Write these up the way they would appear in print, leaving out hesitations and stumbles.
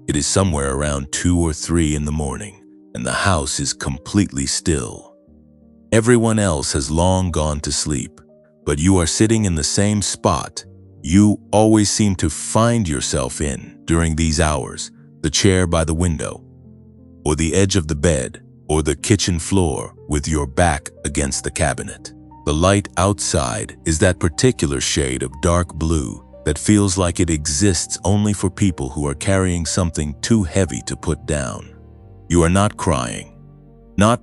It is somewhere around 2 or 3 in the morning, and the house is completely still. Everyone else has long gone to sleep, but you are sitting in the same spot you always seem to find yourself in during these hours: the chair by the window, or the edge of the bed, or the kitchen floor with your back against the cabinet. The light outside is that particular shade of dark blue that feels like it exists only for people who are carrying something too heavy to put down. You are not crying. Not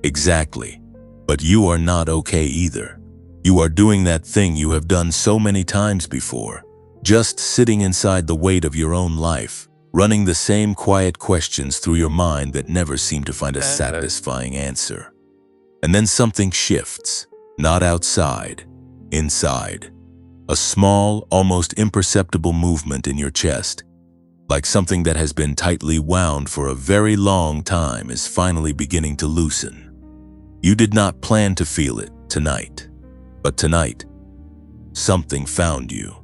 exactly. But you are not okay either. You are doing that thing you have done so many times before, just sitting inside the weight of your own life, running the same quiet questions through your mind that never seem to find a satisfying answer. And then something shifts, not outside, inside. A small, almost imperceptible movement in your chest, like something that has been tightly wound for a very long time, is finally beginning to loosen. You did not plan to feel it tonight, but tonight, something found you.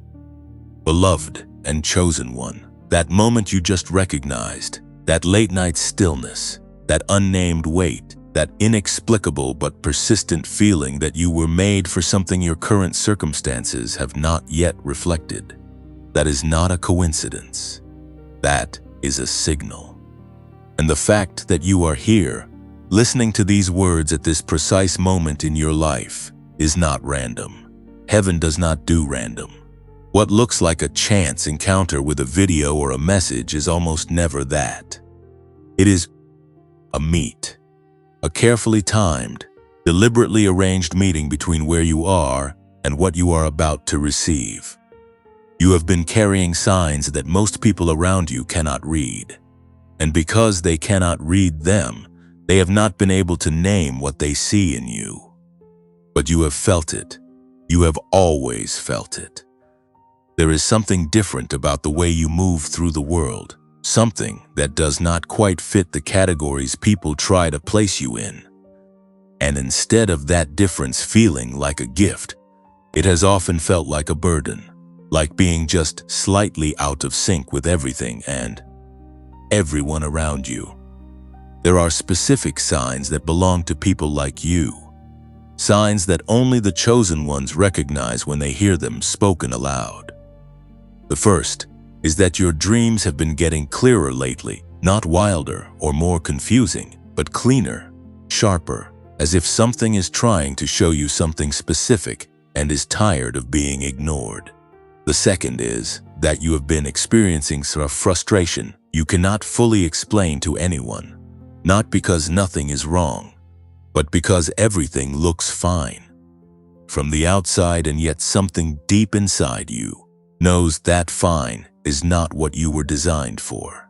Beloved and chosen one, that moment you just recognized, that late-night stillness, that unnamed weight, that inexplicable but persistent feeling that you were made for something your current circumstances have not yet reflected. That is not a coincidence. That is a signal. And the fact that you are here, listening to these words at this precise moment in your life, is not random. Heaven does not do random. What looks like a chance encounter with a video or a message is almost never that. It is a meet. A carefully timed, deliberately arranged meeting between where you are and what you are about to receive. You have been carrying signs that most people around you cannot read. And because they cannot read them, they have not been able to name what they see in you. But you have felt it. You have always felt it. There is something different about the way you move through the world. Something that does not quite fit the categories people try to place you in. And instead of that difference feeling like a gift, it has often felt like a burden, like being just slightly out of sync with everything and everyone around you. There are specific signs that belong to people like you, signs that only the chosen ones recognize when they hear them spoken aloud. The first is that your dreams have been getting clearer lately, not wilder or more confusing, but cleaner, sharper, as if something is trying to show you something specific and is tired of being ignored. The second is that you have been experiencing some frustration you cannot fully explain to anyone, not because nothing is wrong, but because everything looks fine from the outside, and yet something deep inside you knows that fine is not what you were designed for.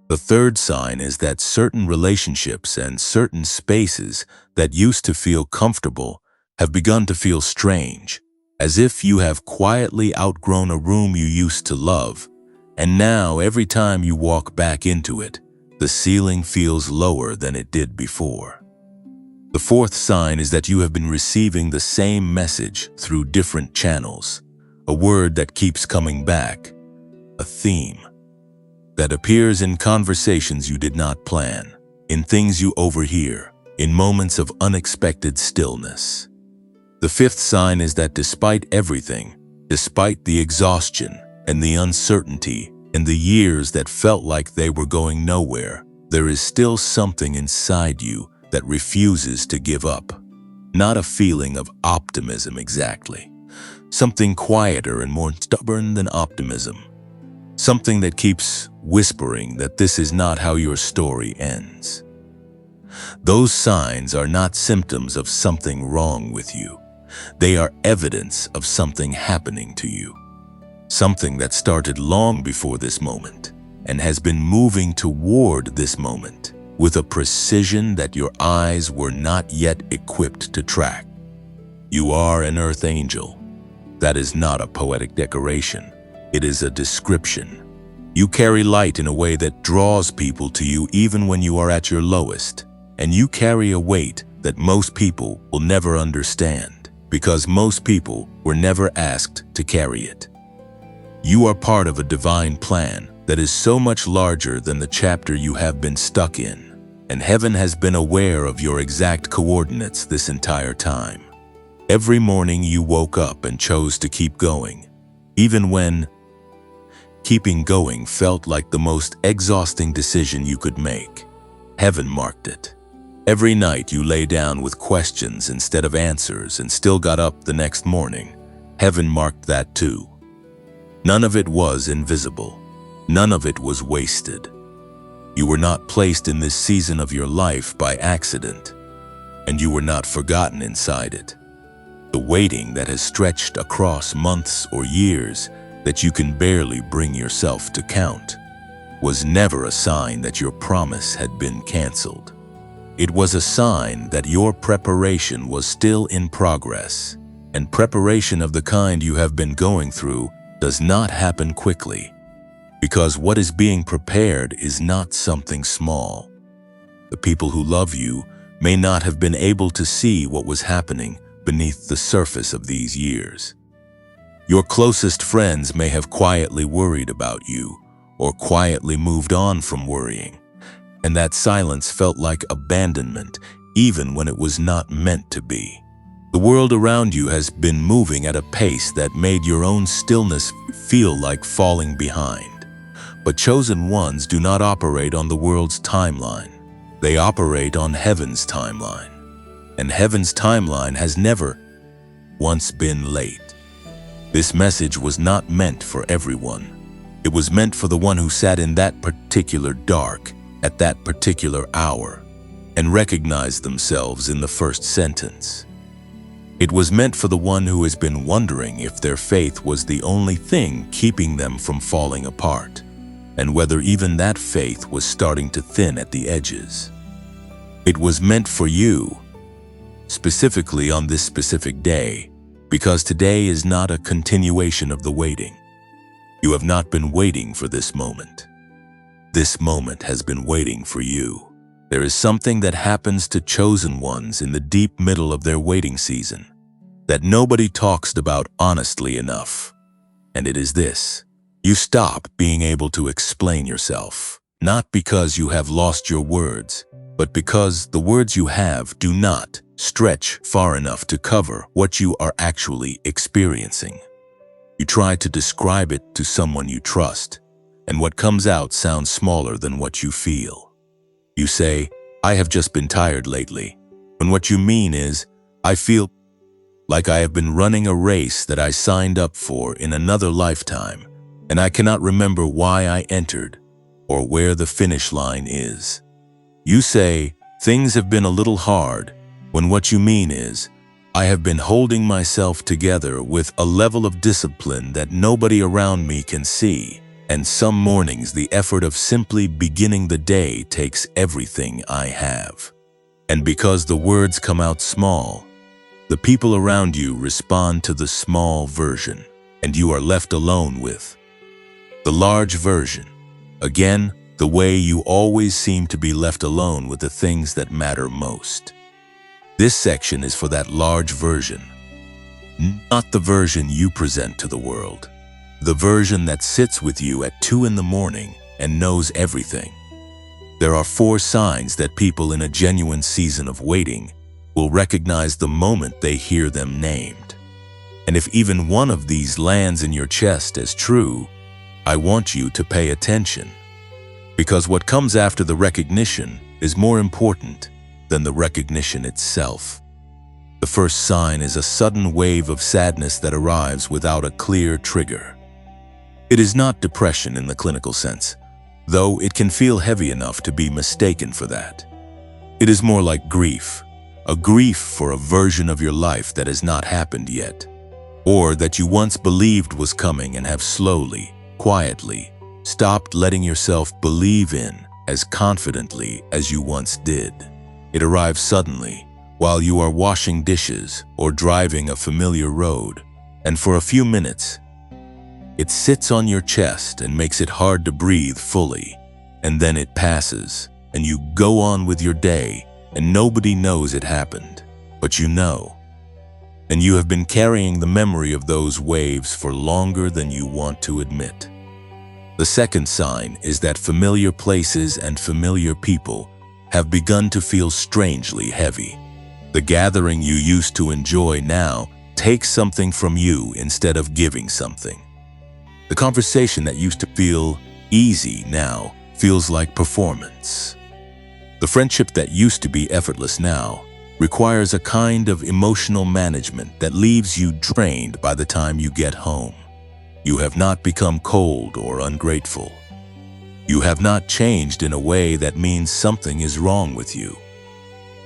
The third sign is that certain relationships and certain spaces that used to feel comfortable have begun to feel strange, as if you have quietly outgrown a room you used to love, and now every time you walk back into it, the ceiling feels lower than it did before. The fourth sign is that you have been receiving the same message through different channels, a word that keeps coming back, a theme that appears in conversations you did not plan, in things you overhear, in moments of unexpected stillness. The fifth sign is that despite everything, despite the exhaustion and the uncertainty and the years that felt like they were going nowhere, there is still something inside you that refuses to give up. Not a feeling of optimism exactly. Something quieter and more stubborn than optimism. Something that keeps whispering that this is not how your story ends. Those signs are not symptoms of something wrong with you. They are evidence of something happening to you. Something that started long before this moment and has been moving toward this moment with a precision that your eyes were not yet equipped to track. You are an earth angel. That is not a poetic decoration. It is a description. You carry light in a way that draws people to you even when you are at your lowest, and you carry a weight that most people will never understand because most people were never asked to carry it. You are part of a divine plan, that is so much larger than the chapter you have been stuck in, and heaven has been aware of your exact coordinates this entire time. Every morning you woke up and chose to keep going, even when keeping going felt like the most exhausting decision you could make. Heaven marked it. Every night you lay down with questions instead of answers and still got up the next morning. Heaven marked that too. None of it was invisible. None of it was wasted. You were not placed in this season of your life by accident, and you were not forgotten inside it. The waiting that has stretched across months or years that you can barely bring yourself to count was never a sign that your promise had been canceled. It was a sign that your preparation was still in progress, and preparation of the kind you have been going through does not happen quickly, because what is being prepared is not something small. The people who love you may not have been able to see what was happening beneath the surface of these years. Your closest friends may have quietly worried about you, or quietly moved on from worrying, and that silence felt like abandonment even when it was not meant to be. The world around you has been moving at a pace that made your own stillness feel like falling behind. But chosen ones do not operate on the world's timeline. They operate on heaven's timeline. And heaven's timeline has never once been late. This message was not meant for everyone. It was meant for the one who sat in that particular dark at that particular hour and recognized themselves in the first sentence. It was meant for the one who has been wondering if their faith was the only thing keeping them from falling apart, and whether even that faith was starting to thin at the edges. It was meant for you, specifically on this specific day, because today is not a continuation of the waiting. You have not been waiting for this moment. This moment has been waiting for you. There is something that happens to chosen ones in the deep middle of their waiting season that nobody talks about honestly enough. And it is this: you stop being able to explain yourself, not because you have lost your words, but because the words you have do not stretch far enough to cover what you are actually experiencing. You try to describe it to someone you trust, and what comes out sounds smaller than what you feel. You say, "I have just been tired lately," when what you mean is, "I feel like I have been running a race that I signed up for in another lifetime, and I cannot remember why I entered or where the finish line is." You say, "Things have been a little hard," when what you mean is, "I have been holding myself together with a level of discipline that nobody around me can see, and some mornings the effort of simply beginning the day takes everything I have." And because the words come out small, the people around you respond to the small version, and you are left alone with the large version. Again, the way you always seem to be left alone with the things that matter most. This section is for that large version, not the version you present to the world, the version that sits with you at 2 in the morning and knows everything. There are 4 signs that people in a genuine season of waiting will recognize the moment they hear them named. And if even one of these lands in your chest as true, I want you to pay attention. Because what comes after the recognition is more important than the recognition itself. The first sign is a sudden wave of sadness that arrives without a clear trigger. It is not depression in the clinical sense, though it can feel heavy enough to be mistaken for that. It is more like grief, a grief for a version of your life that has not happened yet, or that you once believed was coming and have slowly, quietly, stopped letting yourself believe in as confidently as you once did. It arrives suddenly, while you are washing dishes or driving a familiar road, and for a few minutes, it sits on your chest and makes it hard to breathe fully, and then it passes, and you go on with your day, and nobody knows it happened, but you know. And you have been carrying the memory of those waves for longer than you want to admit. The second sign is that familiar places and familiar people have begun to feel strangely heavy. The gathering you used to enjoy now takes something from you instead of giving something. The conversation that used to feel easy now feels like performance. The friendship that used to be effortless now requires a kind of emotional management that leaves you drained by the time you get home. You have not become cold or ungrateful. You have not changed in a way that means something is wrong with you.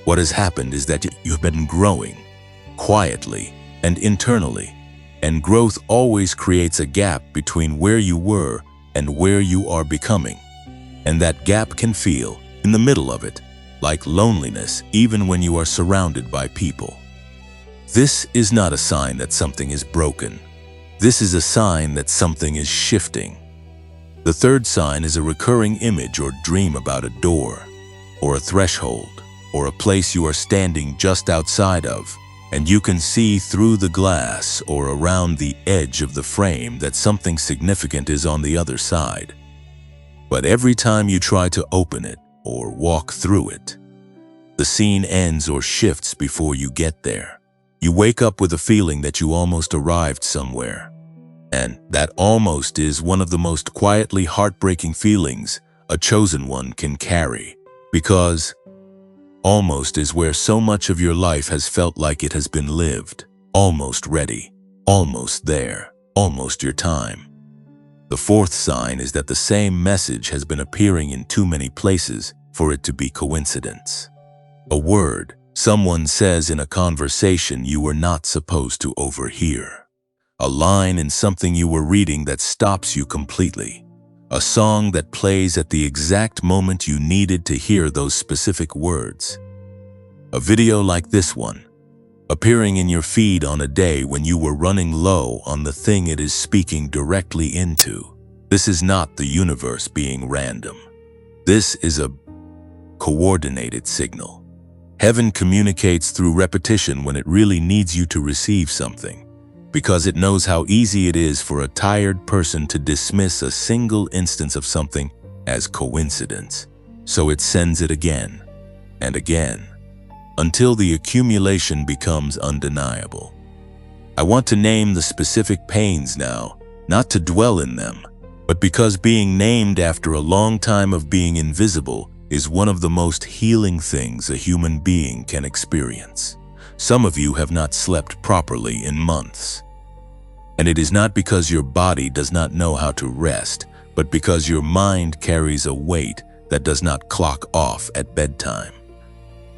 What has happened is that you've been growing, quietly and internally, and growth always creates a gap between where you were and where you are becoming. And that gap can feel, in the middle of it, like loneliness even when you are surrounded by people. This is not a sign that something is broken. This is a sign that something is shifting. The third sign is a recurring image or dream about a door, or a threshold, or a place you are standing just outside of, and you can see through the glass or around the edge of the frame that something significant is on the other side. But every time you try to open it or walk through it, the scene ends or shifts before you get there. You wake up with a feeling that you almost arrived somewhere. And that almost is one of the most quietly heartbreaking feelings a chosen one can carry, because almost is where so much of your life has felt like it has been lived, almost ready, almost there, almost your time. The fourth sign is that the same message has been appearing in too many places for it to be coincidence. A word someone says in a conversation you were not supposed to overhear. A line in something you were reading that stops you completely. A song that plays at the exact moment you needed to hear those specific words. A video like this one, appearing in your feed on a day when you were running low on the thing it is speaking directly into. This is not the universe being random. This is a coordinated signal. Heaven communicates through repetition when it really needs you to receive something, because it knows how easy it is for a tired person to dismiss a single instance of something as coincidence. So it sends it again and again, until the accumulation becomes undeniable. I want to name the specific pains now, not to dwell in them, but because being named after a long time of being invisible is one of the most healing things a human being can experience. Some of you have not slept properly in months. And it is not because your body does not know how to rest, but because your mind carries a weight that does not clock off at bedtime.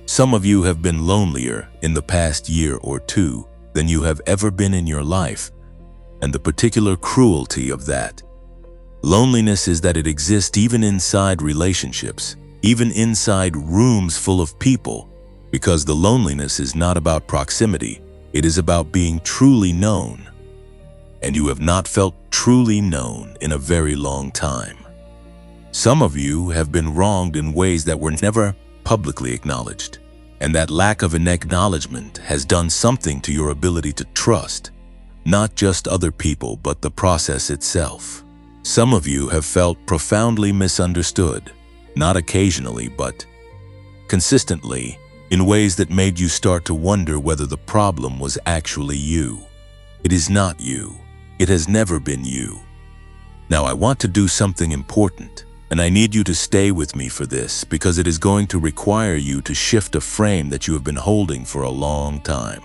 Some of you have been lonelier in the past year or two than you have ever been in your life, and the particular cruelty of that loneliness is that it exists even inside relationships, even inside rooms full of people, because the loneliness is not about proximity, it is about being truly known. And you have not felt truly known in a very long time. Some of you have been wronged in ways that were never publicly acknowledged, and that lack of an acknowledgement has done something to your ability to trust, not just other people, but the process itself. Some of you have felt profoundly misunderstood, not occasionally, but consistently, in ways that made you start to wonder whether the problem was actually you. It is not you. It has never been you. Now I want to do something important, and I need you to stay with me for this because it is going to require you to shift a frame that you have been holding for a long time.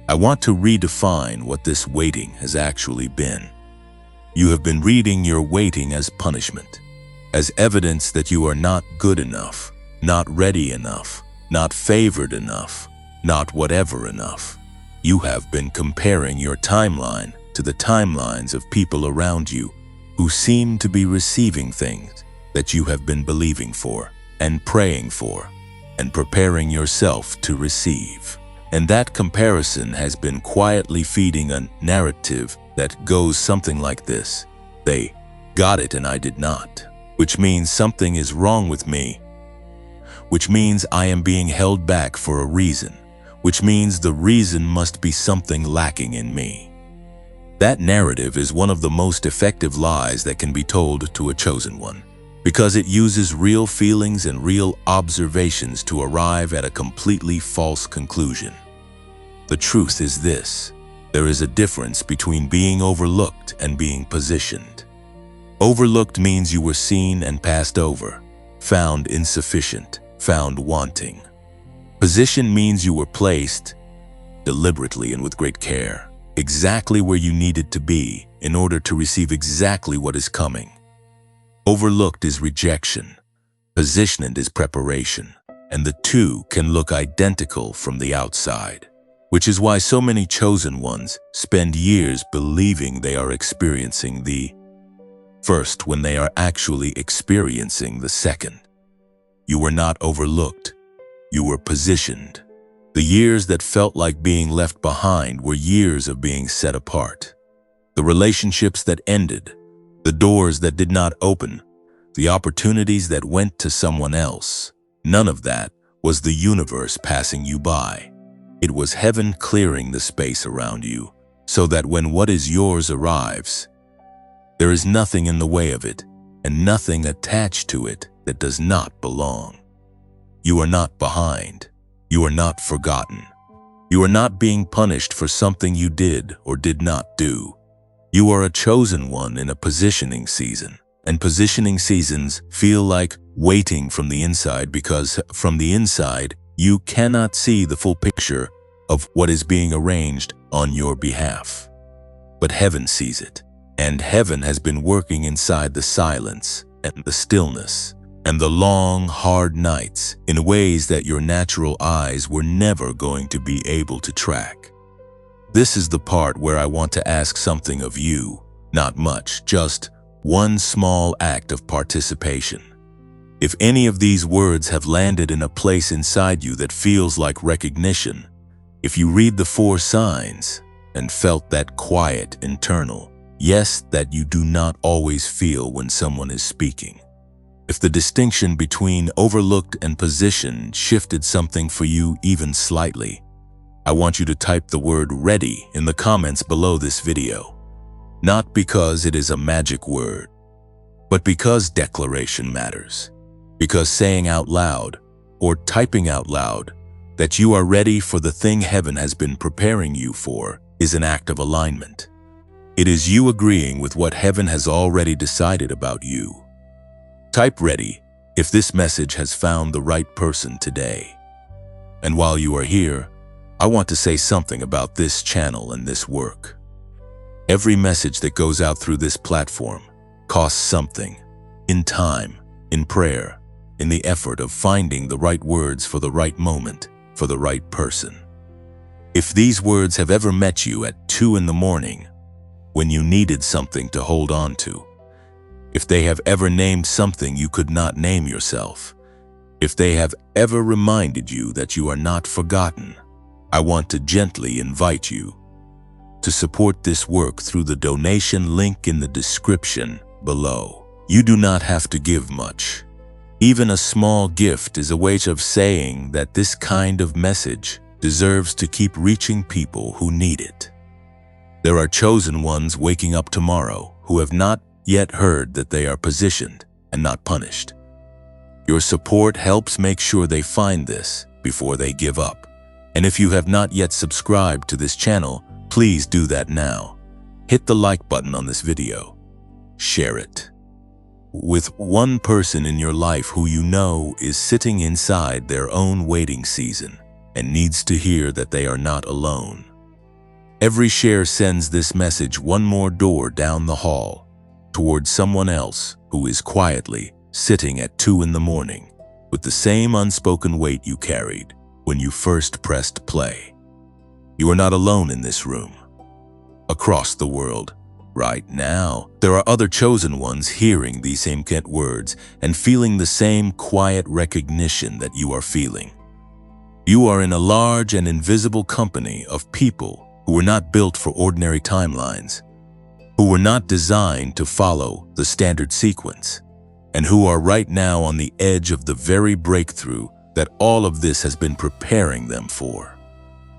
I want to redefine what this waiting has actually been. You have been reading your waiting as punishment, as evidence that you are not good enough, not ready enough, not favored enough, not whatever enough. You have been comparing your timeline to the timelines of people around you who seem to be receiving things that you have been believing for and praying for and preparing yourself to receive. And that comparison has been quietly feeding a narrative that goes something like this. They got it and I did not, which means something is wrong with me, which means I am being held back for a reason, which means the reason must be something lacking in me. That narrative is one of the most effective lies that can be told to a chosen one, because it uses real feelings and real observations to arrive at a completely false conclusion. The truth is this: there is a difference between being overlooked and being positioned. Overlooked means you were seen and passed over, found insufficient, found wanting. Position means you were placed, deliberately and with great care, exactly where you needed to be in order to receive exactly what is coming. Overlooked is rejection, positioned is preparation, and the two can look identical from the outside, which is why so many chosen ones spend years believing they are experiencing the first when they are actually experiencing the second. You were not overlooked, you were positioned. The years that felt like being left behind were years of being set apart. The relationships that ended, the doors that did not open, the opportunities that went to someone else, none of that was the universe passing you by. It was heaven clearing the space around you so that when what is yours arrives, there is nothing in the way of it and nothing attached to it that does not belong. You are not behind. You are not forgotten. You are not being punished for something you did or did not do. You are a chosen one in a positioning season, and positioning seasons feel like waiting from the inside because from the inside, you cannot see the full picture of what is being arranged on your behalf. But heaven sees it, and heaven has been working inside the silence and the stillness and the long, hard nights in ways that your natural eyes were never going to be able to track. This is the part where I want to ask something of you, not much, just one small act of participation. If any of these words have landed in a place inside you that feels like recognition, if you read the 4 signs and felt that quiet internal yes that you do not always feel when someone is speaking, if the distinction between overlooked and position shifted something for you even slightly, I want you to type the word ready in the comments below this video. Not because it is a magic word, but because declaration matters. Because saying out loud, or typing out loud, that you are ready for the thing heaven has been preparing you for is an act of alignment. It is you agreeing with what heaven has already decided about you. Type ready if this message has found the right person today. And while you are here, I want to say something about this channel and this work. Every message that goes out through this platform costs something, in time, in prayer, in the effort of finding the right words for the right moment, for the right person. If these words have ever met you at 2 in the morning, when you needed something to hold on to, if they have ever named something you could not name yourself, if they have ever reminded you that you are not forgotten, I want to gently invite you to support this work through the donation link in the description below. You do not have to give much. Even a small gift is a way of saying that this kind of message deserves to keep reaching people who need it. There are chosen ones waking up tomorrow who have not yet heard that they are positioned and not punished. Your support helps make sure they find this before they give up. And if you have not yet subscribed to this channel, please do that now. Hit the like button on this video. Share it with one person in your life who you know is sitting inside their own waiting season and needs to hear that they are not alone. Every share sends this message one more door down the hall towards someone else who is quietly sitting at 2 in the morning with the same unspoken weight you carried when you first pressed play. You are not alone in this room. Across the world, right now, there are other chosen ones hearing these same words and feeling the same quiet recognition that you are feeling. You are in a large and invisible company of people who were not built for ordinary timelines, who were not designed to follow the standard sequence, and who are right now on the edge of the very breakthrough that all of this has been preparing them for.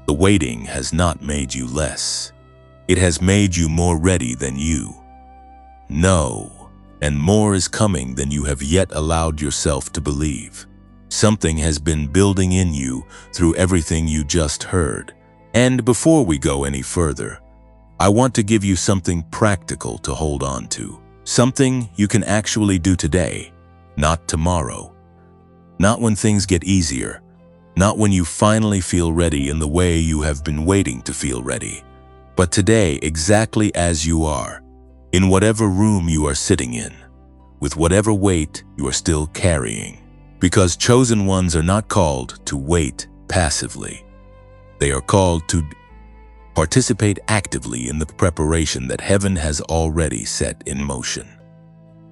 The waiting has not made you less. It has made you more ready than you know, and more is coming than you have yet allowed yourself to believe. Something has been building in you through everything you just heard. And before we go any further, I want to give you something practical to hold on to. Something you can actually do today, not tomorrow. Not when things get easier. Not when you finally feel ready in the way you have been waiting to feel ready. But today, exactly as you are, in whatever room you are sitting in, with whatever weight you are still carrying. Because chosen ones are not called to wait passively. They are called to participate actively in the preparation that heaven has already set in motion.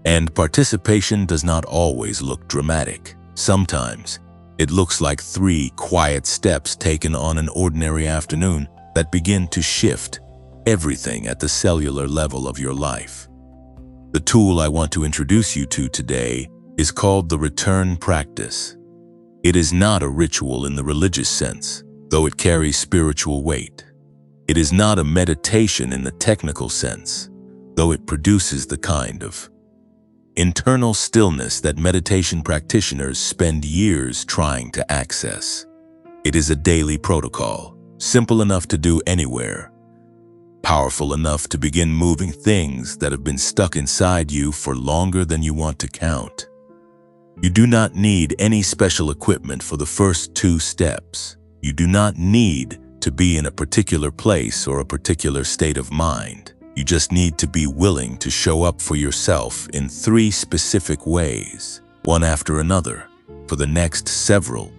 And participation does not always look dramatic. Sometimes, it looks like 3 quiet steps taken on an ordinary afternoon that begin to shift everything at the cellular level of your life. The tool I want to introduce you to today is called the return practice. It is not a ritual in the religious sense, though it carries spiritual weight. It is not a meditation in the technical sense, though it produces the kind of internal stillness that meditation practitioners spend years trying to access. It is a daily protocol, simple enough to do anywhere, powerful enough to begin moving things that have been stuck inside you for longer than you want to count. You do not need any special equipment for the first 2 steps. You do not need to be in a particular place or a particular state of mind. You just need to be willing to show up for yourself in 3 specific ways, one after another, for the next several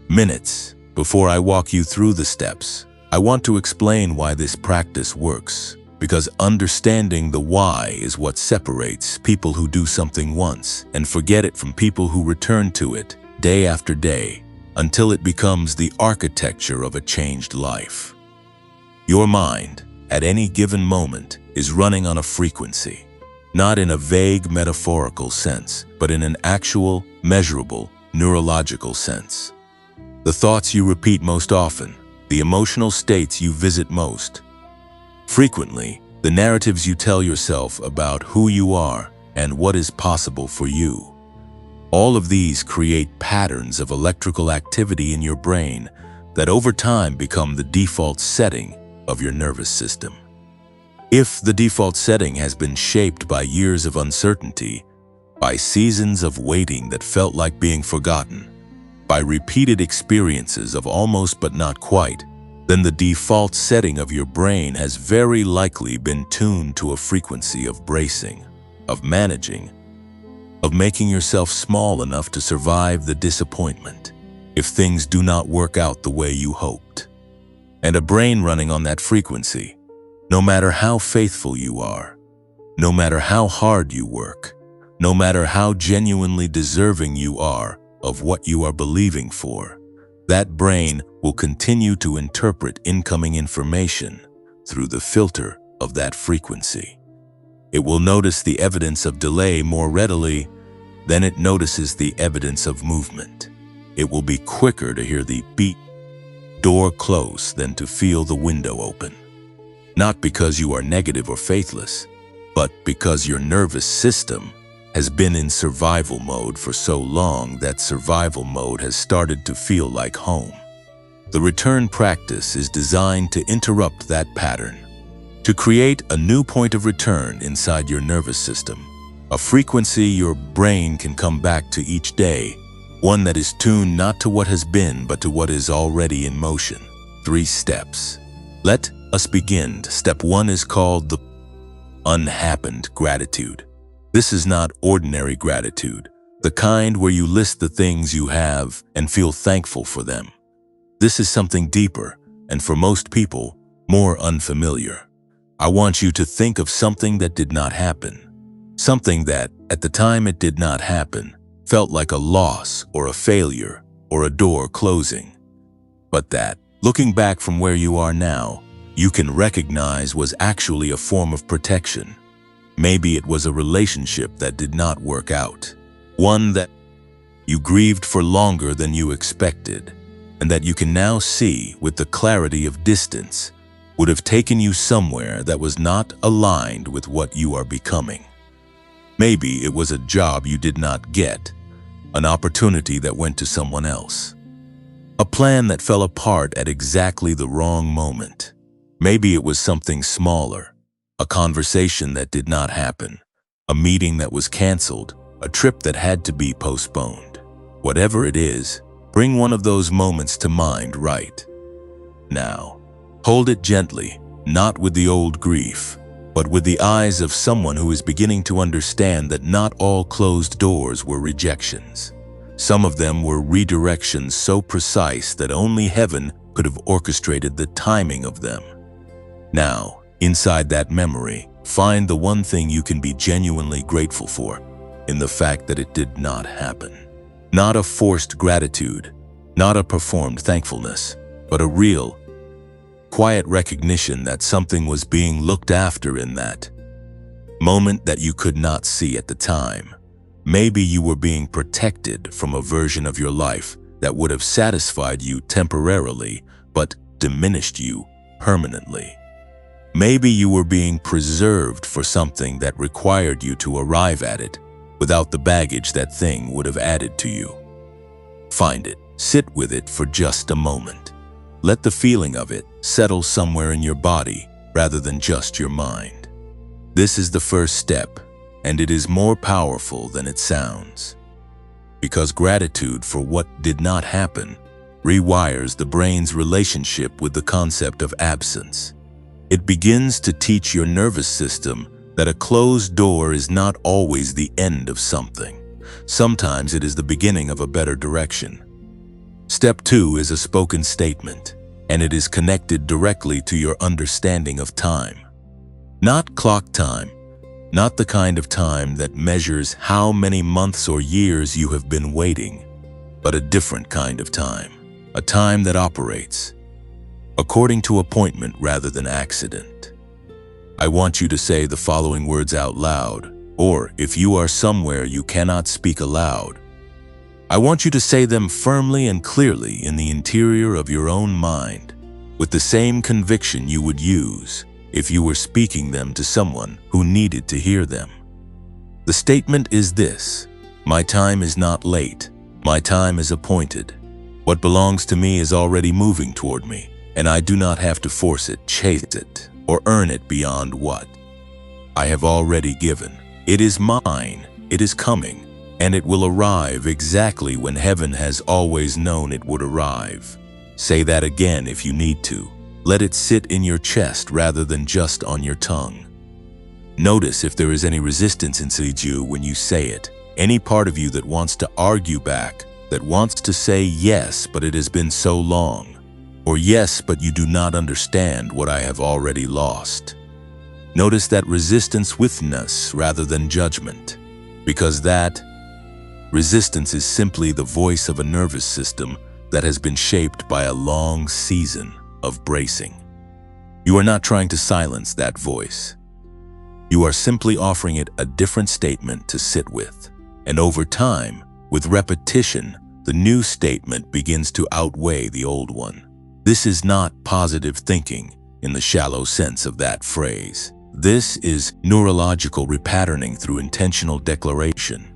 minutes. Before I walk you through the steps, I want to explain why this practice works, because understanding the why is what separates people who do something once and forget it from people who return to it day after day until it becomes the architecture of a changed life. Your mind, at any given moment, is running on a frequency, not in a vague metaphorical sense, but in an actual, measurable, neurological sense. The thoughts you repeat most often, the emotional states you visit most frequently, the narratives you tell yourself about who you are and what is possible for you. All of these create patterns of electrical activity in your brain that over time become the default setting of your nervous system. If the default setting has been shaped by years of uncertainty, by seasons of waiting that felt like being forgotten, by repeated experiences of almost but not quite, then the default setting of your brain has very likely been tuned to a frequency of bracing, of managing, of making yourself small enough to survive the disappointment if things do not work out the way you hoped. And a brain running on that frequency, no matter how faithful you are, no matter how hard you work, no matter how genuinely deserving you are of what you are believing for, that brain will continue to interpret incoming information through the filter of that frequency. It will notice the evidence of delay more readily than it notices the evidence of movement. It will be quicker to hear the beat door close than to feel the window open. Not because you are negative or faithless, but because your nervous system has been in survival mode for so long that survival mode has started to feel like home. The return practice is designed to interrupt that pattern, to create a new point of return inside your nervous system, a frequency your brain can come back to each day, one that is tuned not to what has been but to what is already in motion. 3 steps. Let us begin. Step 1 is called the unhappened gratitude. This is not ordinary gratitude, the kind where you list the things you have and feel thankful for them. This is something deeper, and for most people, more unfamiliar. I want you to think of something that did not happen. Something that, at the time it did not happen, felt like a loss or a failure or a door closing. But that, looking back from where you are now, you can recognize was actually a form of protection. Maybe it was a relationship that did not work out, one that you grieved for longer than you expected, and that you can now see with the clarity of distance, would have taken you somewhere that was not aligned with what you are becoming. Maybe it was a job you did not get, an opportunity that went to someone else, a plan that fell apart at exactly the wrong moment. Maybe it was something smaller, a conversation that did not happen, a meeting that was canceled, a trip that had to be postponed. Whatever it is, bring one of those moments to mind right now. Hold it gently, not with the old grief, but with the eyes of someone who is beginning to understand that not all closed doors were rejections. Some of them were redirections so precise that only heaven could have orchestrated the timing of them. Now, inside that memory, find the one thing you can be genuinely grateful for, in the fact that it did not happen. Not a forced gratitude, not a performed thankfulness, but a real, quiet recognition that something was being looked after in that moment that you could not see at the time. Maybe you were being protected from a version of your life that would have satisfied you temporarily, but diminished you permanently. Maybe you were being preserved for something that required you to arrive at it without the baggage that thing would have added to you. Find it, sit with it for just a moment. Let the feeling of it settle somewhere in your body rather than just your mind. This is the first step, and it is more powerful than it sounds. Because gratitude for what did not happen rewires the brain's relationship with the concept of absence. It begins to teach your nervous system that a closed door is not always the end of something. Sometimes it is the beginning of a better direction. Step 2 is a spoken statement, and it is connected directly to your understanding of time. Not clock time, not the kind of time that measures how many months or years you have been waiting, but a different kind of time, a time that operates according to appointment rather than accident. I want you to say the following words out loud, or if you are somewhere you cannot speak aloud, I want you to say them firmly and clearly in the interior of your own mind, with the same conviction you would use if you were speaking them to someone who needed to hear them. The statement is this: my time is not late, my time is appointed. What belongs to me is already moving toward me, and I do not have to force it, chase it, or earn it beyond what I have already given. It is mine, it is coming, and it will arrive exactly when heaven has always known it would arrive. Say that again if you need to. Let it sit in your chest rather than just on your tongue. Notice if there is any resistance inside you when you say it, any part of you that wants to argue back, that wants to say yes, but it has been so long, or yes, but you do not understand what I have already lost. Notice that resistance witness rather than judgment, because that resistance is simply the voice of a nervous system that has been shaped by a long season of bracing. You are not trying to silence that voice. You are simply offering it a different statement to sit with. And over time, with repetition, the new statement begins to outweigh the old one. This is not positive thinking in the shallow sense of that phrase. This is neurological repatterning through intentional declaration.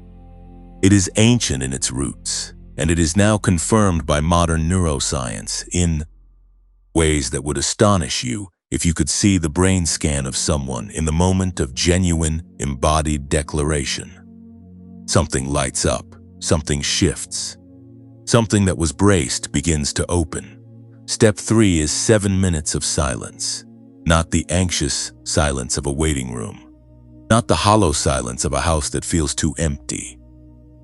It is ancient in its roots, and it is now confirmed by modern neuroscience in ways that would astonish you if you could see the brain scan of someone in the moment of genuine, embodied declaration. Something lights up, something shifts. Something that was braced begins to open. Step 3 is 7 minutes of silence. Not the anxious silence of a waiting room. Not the hollow silence of a house that feels too empty.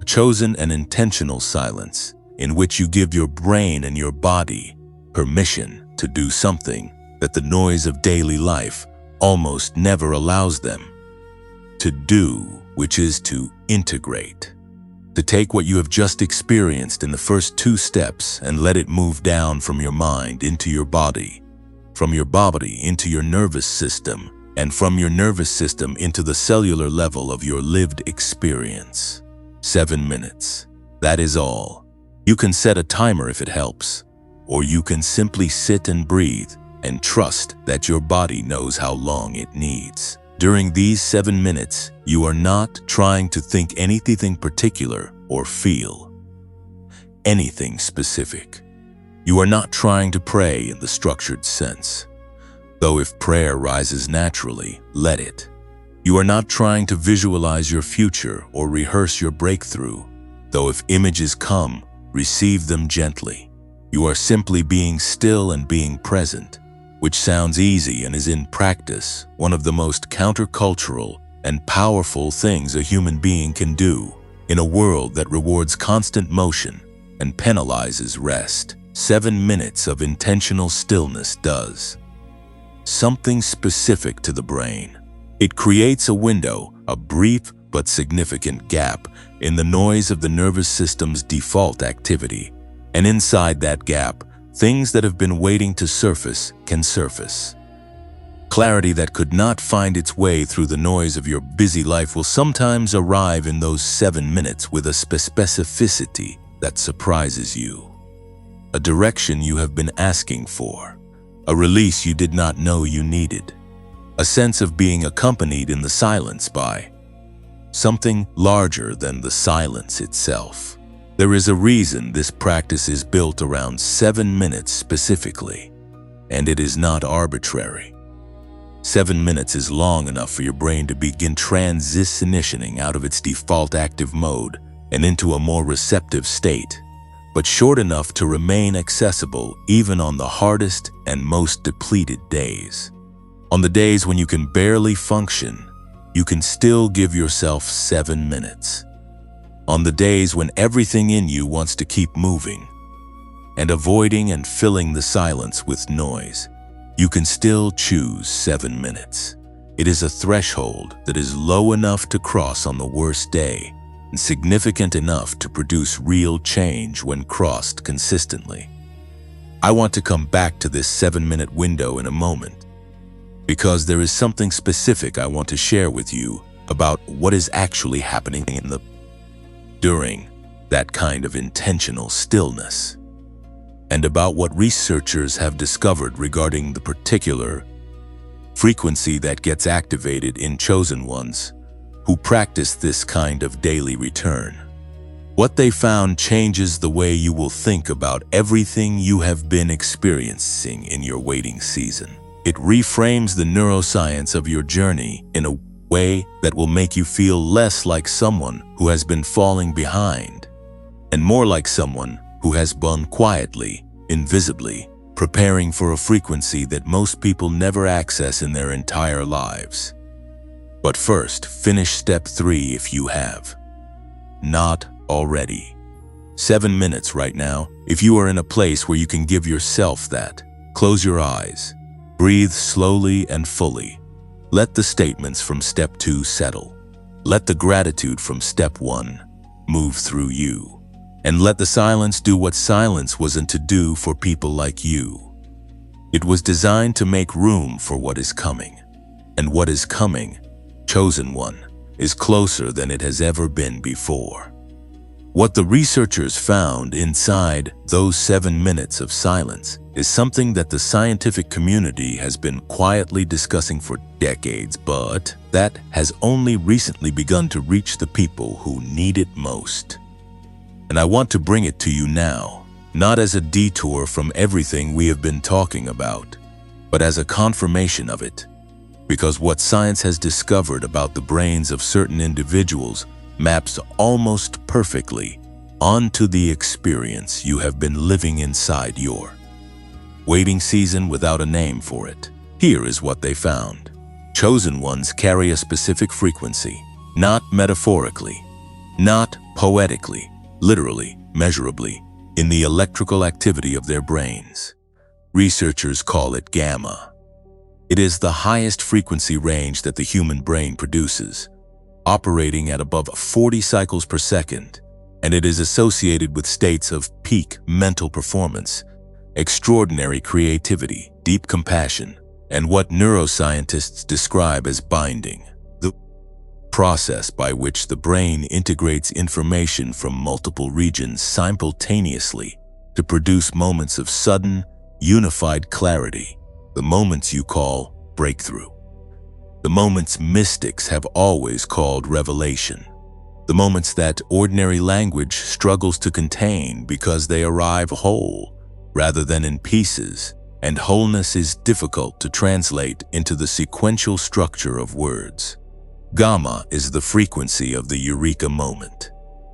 A chosen and intentional silence in which you give your brain and your body permission to do something that the noise of daily life almost never allows them to do, which is to integrate. To take what you have just experienced in the first 2 steps and let it move down from your mind into your body, from your body into your nervous system, and from your nervous system into the cellular level of your lived experience. 7 minutes. That is all. You can set a timer if it helps, or you can simply sit and breathe, and trust that your body knows how long it needs. During these 7 minutes, you are not trying to think anything particular or feel anything specific. You are not trying to pray in the structured sense, though if prayer rises naturally, let it. You are not trying to visualize your future or rehearse your breakthrough, though if images come, receive them gently. You are simply being still and being present, which sounds easy and is in practice one of the most countercultural and powerful things a human being can do in a world that rewards constant motion and penalizes rest. 7 minutes of intentional stillness does something specific to the brain. It creates a window, a brief but significant gap in the noise of the nervous system's default activity. And inside that gap, things that have been waiting to surface can surface. Clarity that could not find its way through the noise of your busy life will sometimes arrive in those 7 minutes with a specificity that surprises you. A direction you have been asking for, a release you did not know you needed, a sense of being accompanied in the silence by something larger than the silence itself. There is a reason this practice is built around 7 minutes specifically, and it is not arbitrary. 7 minutes is long enough for your brain to begin transitioning out of its default active mode and into a more receptive state, but short enough to remain accessible even on the hardest and most depleted days. On the days when you can barely function, you can still give yourself 7 minutes. On the days when everything in you wants to keep moving and avoiding and filling the silence with noise, you can still choose 7 minutes. It is a threshold that is low enough to cross on the worst day and significant enough to produce real change when crossed consistently. I want to come back to this 7-minute window in a moment, because there is something specific I want to share with you about what is actually happening during that kind of intentional stillness, and about what researchers have discovered regarding the particular frequency that gets activated in chosen ones who practice this kind of daily return. What they found changes the way you will think about everything you have been experiencing in your waiting season. It reframes the neuroscience of your journey in a way that will make you feel less like someone who has been falling behind, and more like someone who has been quietly, invisibly, preparing for a frequency that most people never access in their entire lives. But first, finish step 3 if you have not already. 7 minutes right now, if you are in a place where you can give yourself that. Close your eyes. Breathe slowly and fully. Let the statements from step 2 settle. Let the gratitude from step 1 move through you. And let the silence do what silence wasn't to do for people like you. It was designed to make room for what is coming. And what is coming, chosen one, is closer than it has ever been before. What the researchers found inside those 7 minutes of silence is something that the scientific community has been quietly discussing for decades, but that has only recently begun to reach the people who need it most. And I want to bring it to you now, not as a detour from everything we have been talking about, but as a confirmation of it. Because what science has discovered about the brains of certain individuals maps almost perfectly onto the experience you have been living inside your waiting season without a name for it. Here is what they found. Chosen ones carry a specific frequency, not metaphorically, not poetically, literally, measurably, in the electrical activity of their brains. Researchers call it gamma. It is the highest frequency range that the human brain produces, operating at above 40 cycles per second, and it is associated with states of peak mental performance, extraordinary creativity, deep compassion, and what neuroscientists describe as binding, the process by which the brain integrates information from multiple regions simultaneously to produce moments of sudden, unified clarity. the moments you call breakthrough, the moments mystics have always called revelation, the moments that ordinary language struggles to contain because they arrive whole rather than in pieces, and wholeness is difficult to translate into the sequential structure of words. Gamma is the frequency of the eureka moment.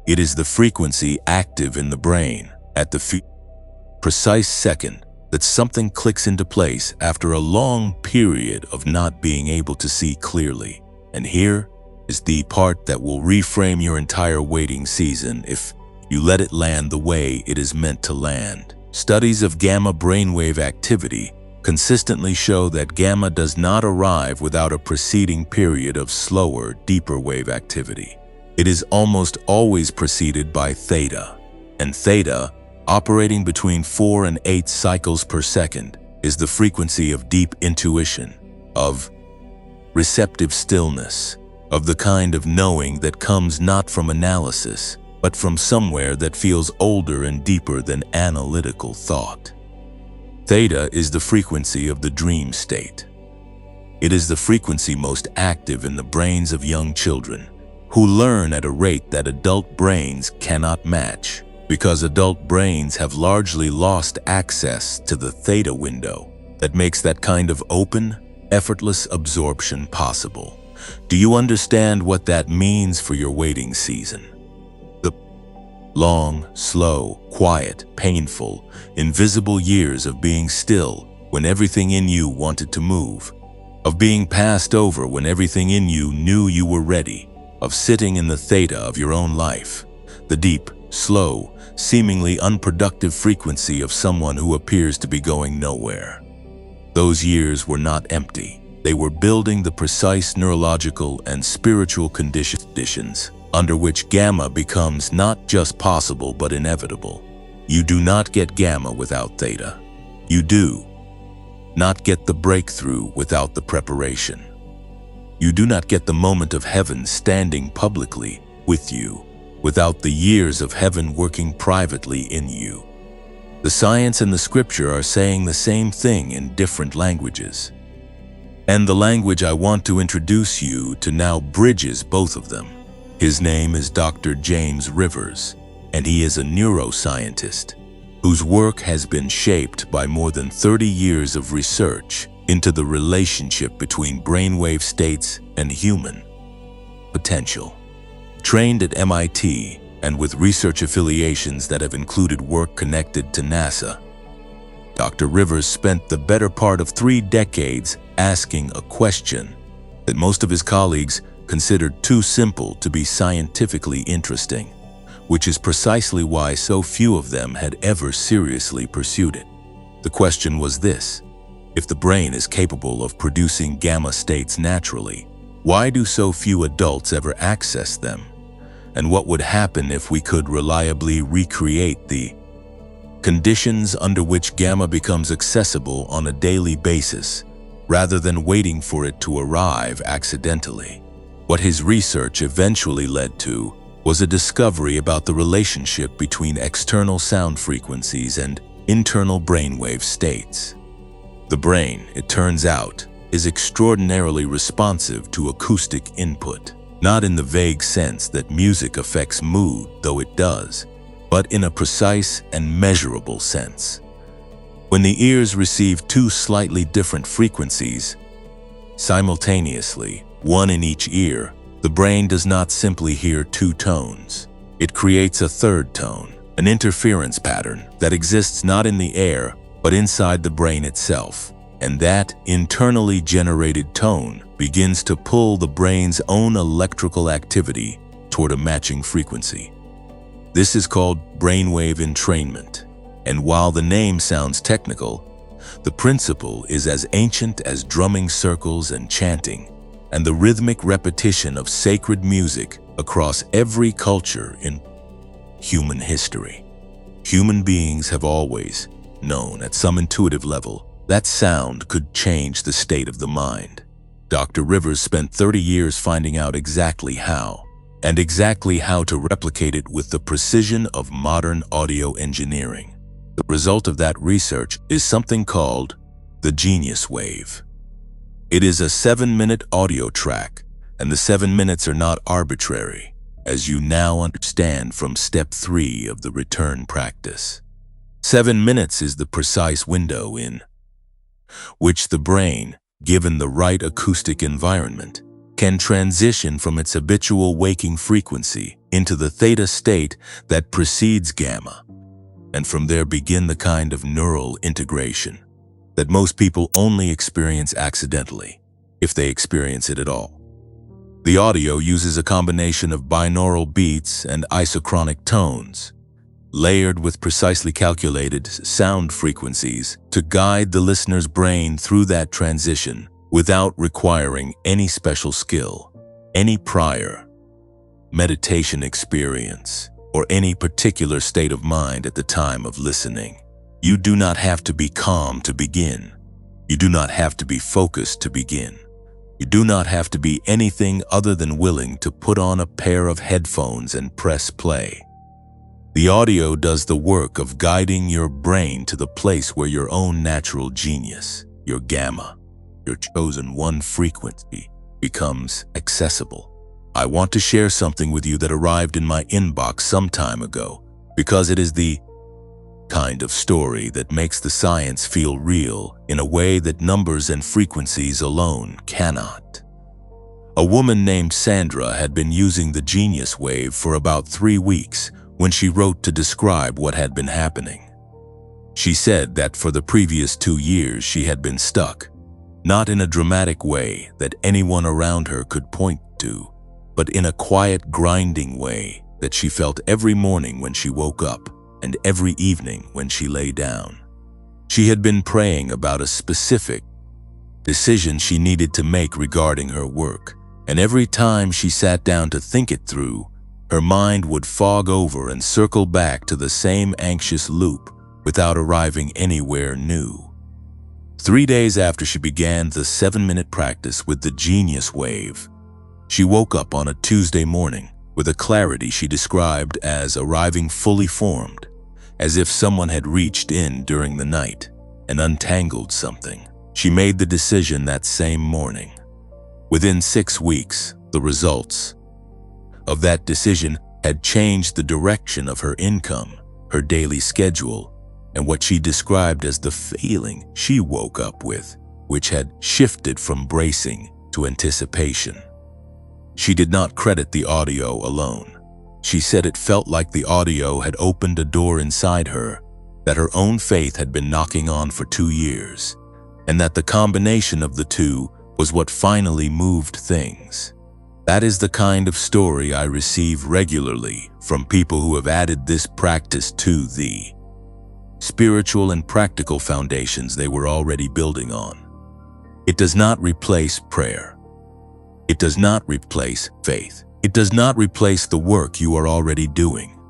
It is the frequency active in the brain at the precise second that something clicks into place after a long period of not being able to see clearly. And here is the part that will reframe your entire waiting season if you let it land the way it is meant to land. Studies of gamma brainwave activity consistently show that gamma does not arrive without a preceding period of slower, deeper wave activity. It is almost always preceded by theta, and theta, operating between 4 and 8 cycles per second, is the frequency of deep intuition, of receptive stillness, of the kind of knowing that comes not from analysis, but from somewhere that feels older and deeper than analytical thought. Theta is the frequency of the dream state. It is the frequency most active in the brains of young children, who learn at a rate that adult brains cannot match, because adult brains have largely lost access to the theta window that makes that kind of open, effortless absorption possible. Do you understand what that means for your waiting season? The long, slow, quiet, painful, invisible years of being still when everything in you wanted to move, of being passed over when everything in you knew you were ready, of sitting in the theta of your own life, the deep, slow, seemingly unproductive frequency of someone who appears to be going nowhere. Those years were not empty. They were building the precise neurological and spiritual conditions under which gamma becomes not just possible but inevitable. You do not get gamma without theta. You do not get the breakthrough without the preparation. You do not get the moment of heaven standing publicly with you without the years of heaven working privately in you. The science and the scripture are saying the same thing in different languages. And the language I want to introduce you to now bridges both of them. His name is Dr. James Rivers, and he is a neuroscientist whose work has been shaped by more than 30 years of research into the relationship between brainwave states and human potential. Trained at MIT and with research affiliations that have included work connected to NASA, Dr. Rivers spent the better part of 3 decades asking a question that most of his colleagues considered too simple to be scientifically interesting, which is precisely why so few of them had ever seriously pursued it. The question was this: if the brain is capable of producing gamma states naturally, why do so few adults ever access them? And what would happen if we could reliably recreate the conditions under which gamma becomes accessible on a daily basis, rather than waiting for it to arrive accidentally? What his research eventually led to was a discovery about the relationship between external sound frequencies and internal brainwave states. The brain, it turns out, is extraordinarily responsive to acoustic input, not in the vague sense that music affects mood, though it does, but in a precise and measurable sense. When the ears receive 2 slightly different frequencies simultaneously, one in each ear, the brain does not simply hear 2 tones. It creates a third tone, an interference pattern that exists not in the air, but inside the brain itself. And that internally generated tone begins to pull the brain's own electrical activity toward a matching frequency. This is called brainwave entrainment. And while the name sounds technical, the principle is as ancient as drumming circles and chanting, and the rhythmic repetition of sacred music across every culture in human history. Human beings have always known at some intuitive level that sound could change the state of the mind. Dr. Rivers spent 30 years finding out exactly how, and exactly how to replicate it with the precision of modern audio engineering. The result of that research is something called The Genius Wave. It is a 7-minute audio track, and the 7 minutes are not arbitrary, as you now understand from step 3 of the return practice. 7 minutes is the precise window in which the brain, given the right acoustic environment, can transition from its habitual waking frequency into the theta state that precedes gamma, and from there begin the kind of neural integration that most people only experience accidentally, if they experience it at all. The audio uses a combination of binaural beats and isochronic tones, layered with precisely calculated sound frequencies to guide the listener's brain through that transition without requiring any special skill, any prior meditation experience, or any particular state of mind at the time of listening. You do not have to be calm to begin. You do not have to be focused to begin. You do not have to be anything other than willing to put on a pair of headphones and press play. The audio does the work of guiding your brain to the place where your own natural genius, your gamma, your chosen one frequency, becomes accessible. I want to share something with you that arrived in my inbox some time ago, because it is the kind of story that makes the science feel real in a way that numbers and frequencies alone cannot. A woman named Sandra had been using the Genius Wave for about 3 weeks when she wrote to describe what had been happening. She said that for the previous 2 years she had been stuck, not in a dramatic way that anyone around her could point to, but in a quiet, grinding way that she felt every morning when she woke up and every evening when she lay down. She had been praying about a specific decision she needed to make regarding her work, and every time she sat down to think it through, her mind would fog over and circle back to the same anxious loop without arriving anywhere new. 3 days after she began the 7-minute practice with the Genius Wave, she woke up on a Tuesday morning with a clarity she described as arriving fully formed, as if someone had reached in during the night and untangled something. She made the decision that same morning. Within 6 weeks, the results of that decision had changed the direction of her income, her daily schedule, and what she described as the feeling she woke up with, which had shifted from bracing to anticipation. She did not credit the audio alone. She said it felt like the audio had opened a door inside her that her own faith had been knocking on for 2 years, and that the combination of the two was what finally moved things. That is the kind of story I receive regularly from people who have added this practice to the spiritual and practical foundations they were already building on. It does not replace prayer. It does not replace faith. It does not replace the work you are already doing.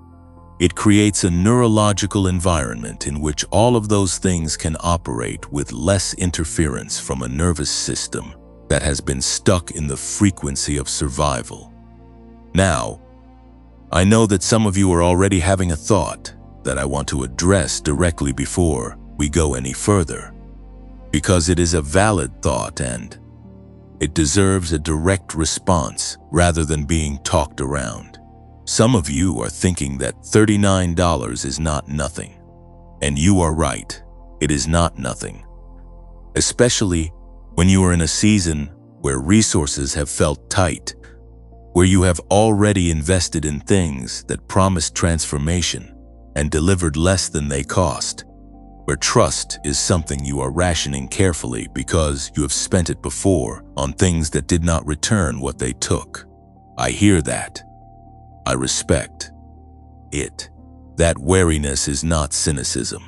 It creates a neurological environment in which all of those things can operate with less interference from a nervous system that has been stuck in the frequency of survival. Now, I know that some of you are already having a thought that I want to address directly before we go any further, because it is a valid thought and it deserves a direct response rather than being talked around. Some of you are thinking that $39 is not nothing, and you are right, it is not nothing, especially when you are in a season where resources have felt tight, where you have already invested in things that promised transformation and delivered less than they cost, where trust is something you are rationing carefully because you have spent it before on things that did not return what they took. I hear that. I respect it. That wariness is not cynicism.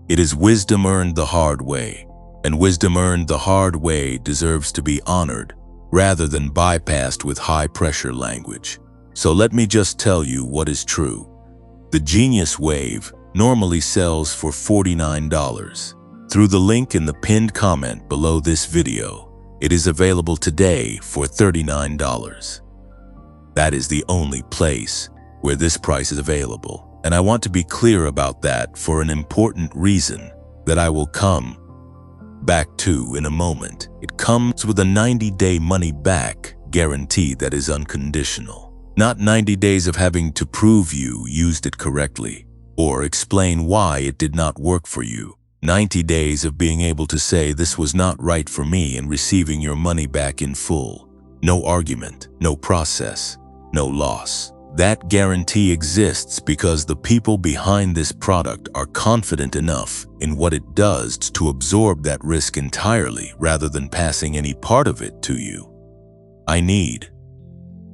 It is wisdom earned the hard way. And wisdom earned the hard way deserves to be honored rather than bypassed with high-pressure language. So let me just tell you what is true. The Genius Wave normally sells for $49. Through the link in the pinned comment below this video, it is available today for $39. That is the only place where this price is available, and I want to be clear about that for an important reason that I will come back to in a moment. It comes with a 90-day money-back guarantee that is unconditional. Not 90 days of having to prove you used it correctly or explain why it did not work for you. 90 days of being able to say this was not right for me and receiving your money back in full. No argument, no process, no loss. That guarantee exists because the people behind this product are confident enough in what it does to absorb that risk entirely rather than passing any part of it to you. I need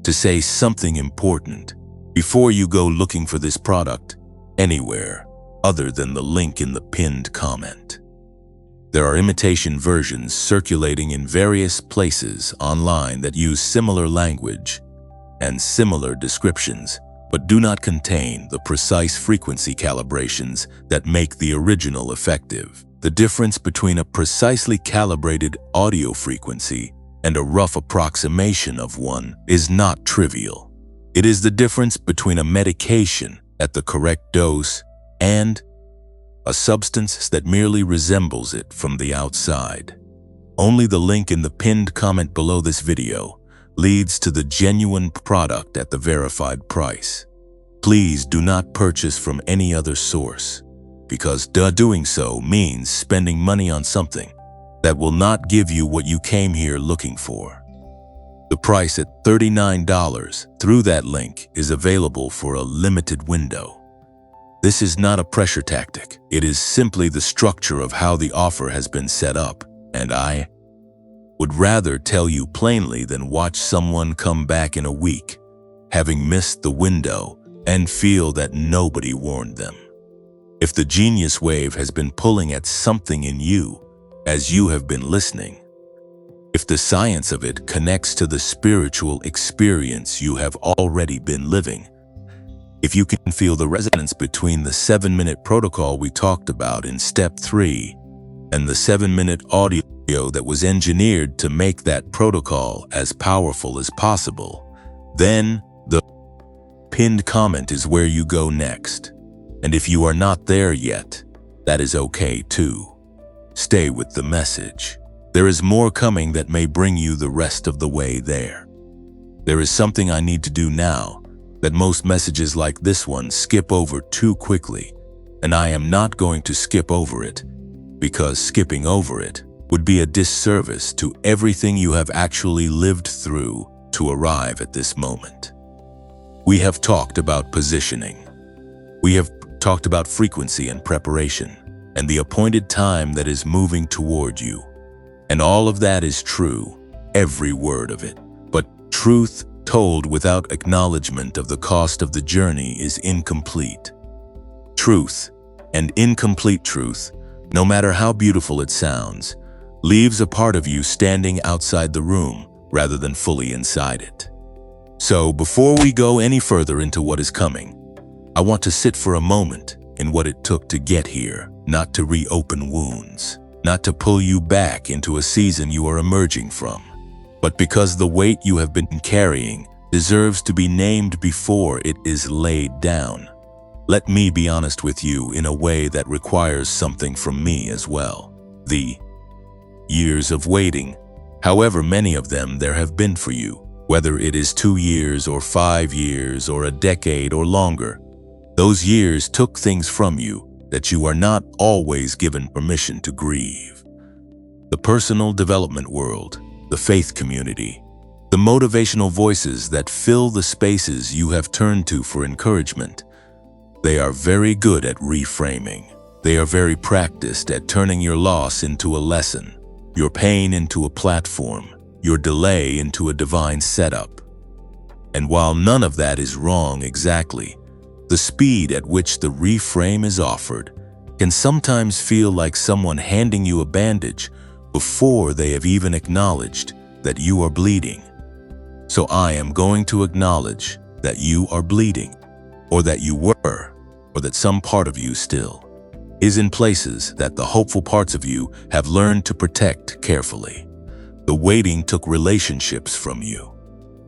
to say something important before you go looking for this product anywhere other than the link in the pinned comment. There are imitation versions circulating in various places online that use similar language and similar descriptions, but do not contain the precise frequency calibrations that make the original effective. The difference between a precisely calibrated audio frequency and a rough approximation of one is not trivial. It is the difference between a medication at the correct dose and a substance that merely resembles it from the outside. Only the link in the pinned comment below this video leads to the genuine product at the verified price. Please do not purchase from any other source, because doing so means spending money on something that will not give you what you came here looking for. The price at $39 through that link is available for a limited window. This is not a pressure tactic. It is simply the structure of how the offer has been set up, and I would rather tell you plainly than watch someone come back in a week, having missed the window, and feel that nobody warned them. If the genius wave has been pulling at something in you as you have been listening, if the science of it connects to the spiritual experience you have already been living, if you can feel the resonance between the 7-minute protocol we talked about in step 3 and the 7-minute audio that was engineered to make that protocol as powerful as possible, then the pinned comment is where you go next. And if you are not there yet, that is okay too. Stay with the message. There is more coming that may bring you the rest of the way there. There is something I need to do now that most messages like this one skip over too quickly, and I am not going to skip over it, because skipping over it would be a disservice to everything you have actually lived through to arrive at this moment. We have talked about positioning. We have talked about frequency and preparation, and the appointed time that is moving toward you. And all of that is true, every word of it. But truth told without acknowledgement of the cost of the journey is incomplete. Truth, and incomplete truth, no matter how beautiful it sounds, leaves a part of you standing outside the room rather than fully inside it. So before we go any further into what is coming, I want to sit for a moment in what it took to get here, not to reopen wounds, not to pull you back into a season you are emerging from, but because the weight you have been carrying deserves to be named before it is laid down. Let me be honest with you in a way that requires something from me as well. The years of waiting, however many of them there have been for you, whether it is 2 years or 5 years or a decade or longer, those years took things from you that you are not always given permission to grieve. The personal development world, the faith community, the motivational voices that fill the spaces you have turned to for encouragement, they are very good at reframing. They are very practiced at turning your loss into a lesson, your pain into a platform, your delay into a divine setup. And while none of that is wrong exactly, the speed at which the reframe is offered can sometimes feel like someone handing you a bandage before they have even acknowledged that you are bleeding. So I am going to acknowledge that you are bleeding, or that you were, or that some part of you still is in places that the hopeful parts of you have learned to protect carefully. The waiting took relationships from you,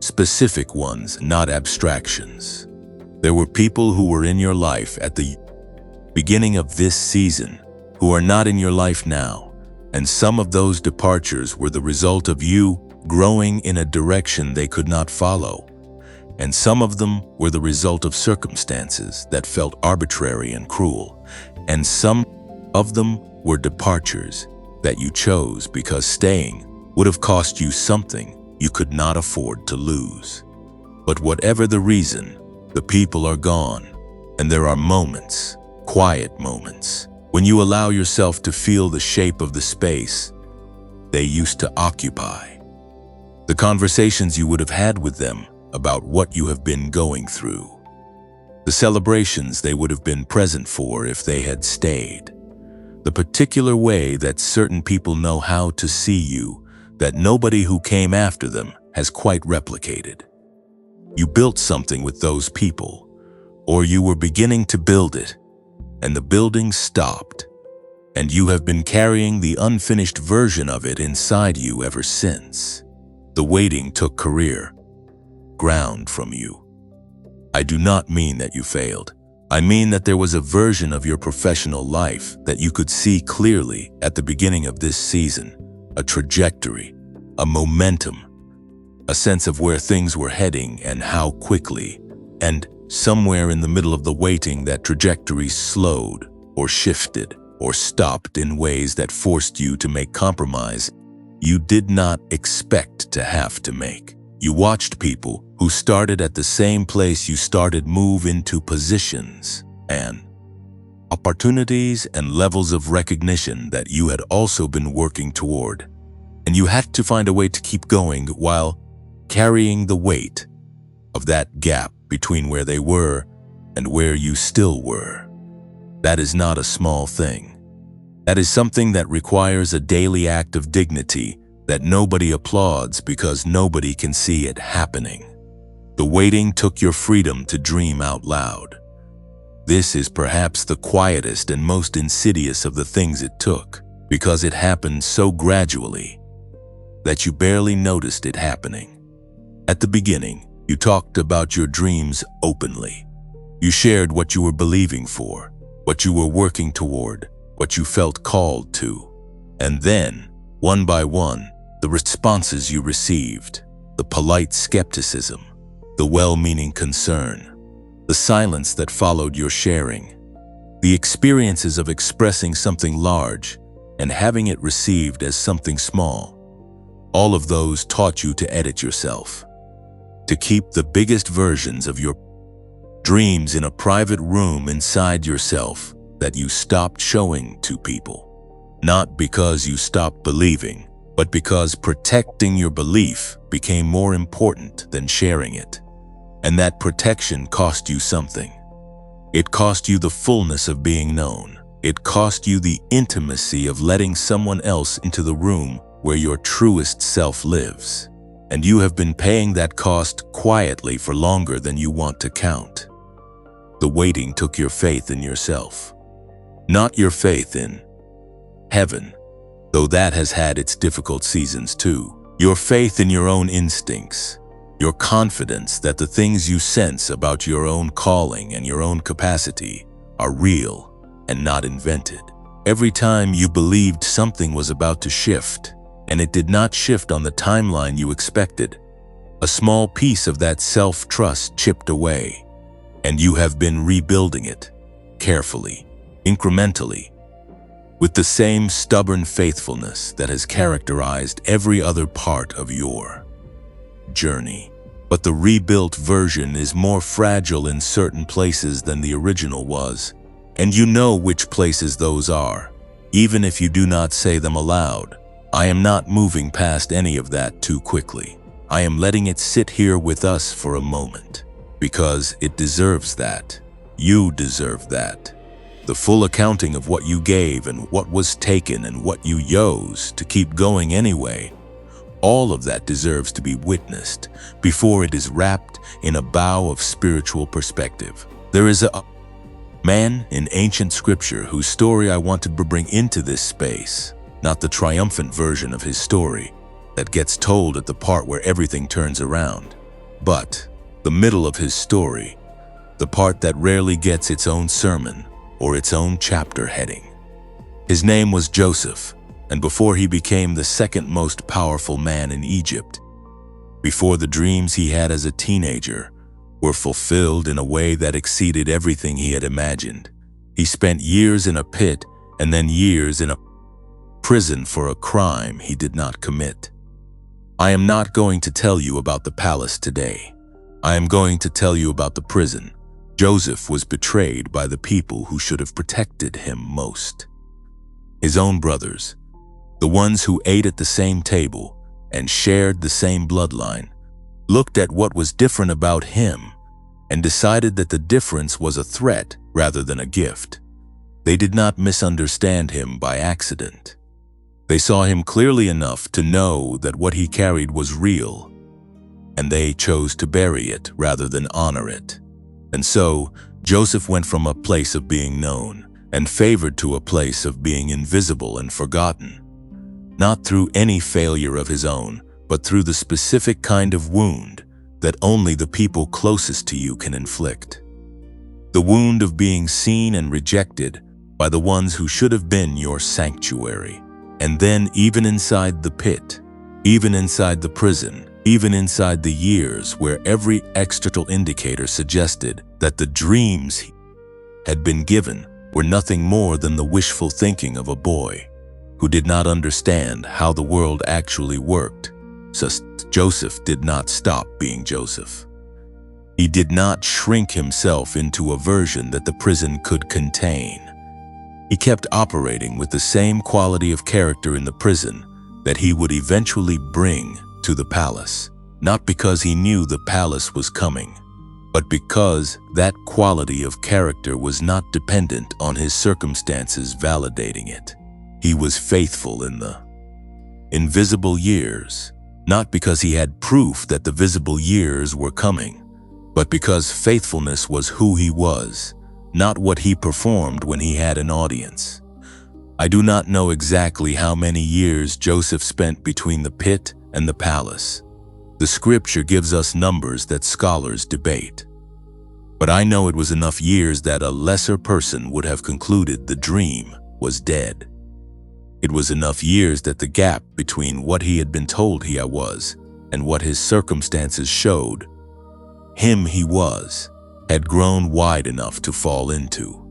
specific ones, not abstractions. There were people who were in your life at the beginning of this season who are not in your life now, And some of those departures were the result of you growing in a direction they could not follow. And some of them were the result of circumstances that felt arbitrary and cruel. And some of them were departures that you chose because staying would have cost you something you could not afford to lose. But whatever the reason, the people are gone, and there are moments, quiet moments, when you allow yourself to feel the shape of the space they used to occupy. The conversations you would have had with them about what you have been going through. The celebrations they would have been present for if they had stayed. The particular way that certain people know how to see you that nobody who came after them has quite replicated. You built something with those people, or you were beginning to build it, and the building stopped, and you have been carrying the unfinished version of it inside you ever since. The waiting took ground from you. I do not mean that you failed. I mean that there was a version of your professional life that you could see clearly at the beginning of this season, a trajectory, a momentum, a sense of where things were heading and how quickly. And somewhere in the middle of the waiting, that trajectory slowed or shifted or stopped in ways that forced you to make compromise you did not expect to have to make. You watched people who started at the same place you started move into positions and opportunities and levels of recognition that you had also been working toward. And you had to find a way to keep going while carrying the weight of that gap between where they were and where you still were. That is not a small thing. That is something that requires a daily act of dignity that nobody applauds because nobody can see it happening. The waiting took your freedom to dream out loud. This is perhaps the quietest and most insidious of the things it took, because it happened so gradually that you barely noticed it happening. At the beginning, you talked about your dreams openly. You shared what you were believing for, what you were working toward, what you felt called to. And then, one by one, the responses you received, the polite skepticism, the well-meaning concern, the silence that followed your sharing, the experiences of expressing something large and having it received as something small, all of those taught you to edit yourself, to keep the biggest versions of your dreams in a private room inside yourself that you stopped showing to people. Not because you stopped believing, but because protecting your belief became more important than sharing it. And that protection cost you something. It cost you the fullness of being known. It cost you the intimacy of letting someone else into the room where your truest self lives. And you have been paying that cost quietly for longer than you want to count. The waiting took your faith in yourself. Not your faith in heaven, though that has had its difficult seasons too. Your faith in your own instincts, your confidence that the things you sense about your own calling and your own capacity are real and not invented. Every time you believed something was about to shift, and it did not shift on the timeline you expected, a small piece of that self-trust chipped away, and you have been rebuilding it, carefully, incrementally, with the same stubborn faithfulness that has characterized every other part of your journey. But the rebuilt version is more fragile in certain places than the original was, and you know which places those are, even if you do not say them aloud. I am not moving past any of that too quickly. I am letting it sit here with us for a moment, because it deserves that. You deserve that. The full accounting of what you gave and what was taken and what you chose to keep going anyway. All of that deserves to be witnessed before it is wrapped in a bow of spiritual perspective. There is a man in ancient scripture whose story I want to bring into this space, not the triumphant version of his story that gets told at the part where everything turns around, but the middle of his story, the part that rarely gets its own sermon or its own chapter heading. His name was Joseph, and before he became the second most powerful man in Egypt, before the dreams he had as a teenager were fulfilled in a way that exceeded everything he had imagined. He spent years in a pit and then years in a prison for a crime he did not commit. I am not going to tell you about the palace today. I am going to tell you about the prison. Joseph was betrayed by the people who should have protected him most. His own brothers, the ones who ate at the same table and shared the same bloodline, looked at what was different about him and decided that the difference was a threat rather than a gift. They did not misunderstand him by accident. They saw him clearly enough to know that what he carried was real, and they chose to bury it rather than honor it. And so, Joseph went from a place of being known and favored to a place of being invisible and forgotten, not through any failure of his own, but through the specific kind of wound that only the people closest to you can inflict. The wound of being seen and rejected by the ones who should have been your sanctuary. And then even inside the pit, even inside the prison, even inside the years where every external indicator suggested that the dreams he had been given were nothing more than the wishful thinking of a boy who did not understand how the world actually worked. So Joseph did not stop being Joseph. He did not shrink himself into a version that the prison could contain. He kept operating with the same quality of character in the prison that he would eventually bring to the palace, not because he knew the palace was coming, but because that quality of character was not dependent on his circumstances validating it. He was faithful in the invisible years, not because he had proof that the visible years were coming, but because faithfulness was who he was, not what he performed when he had an audience. I do not know exactly how many years Joseph spent between the pit and the palace. The scripture gives us numbers that scholars debate. But I know it was enough years that a lesser person would have concluded the dream was dead. It was enough years that the gap between what he had been told he was and what his circumstances showed him he was had grown wide enough to fall into.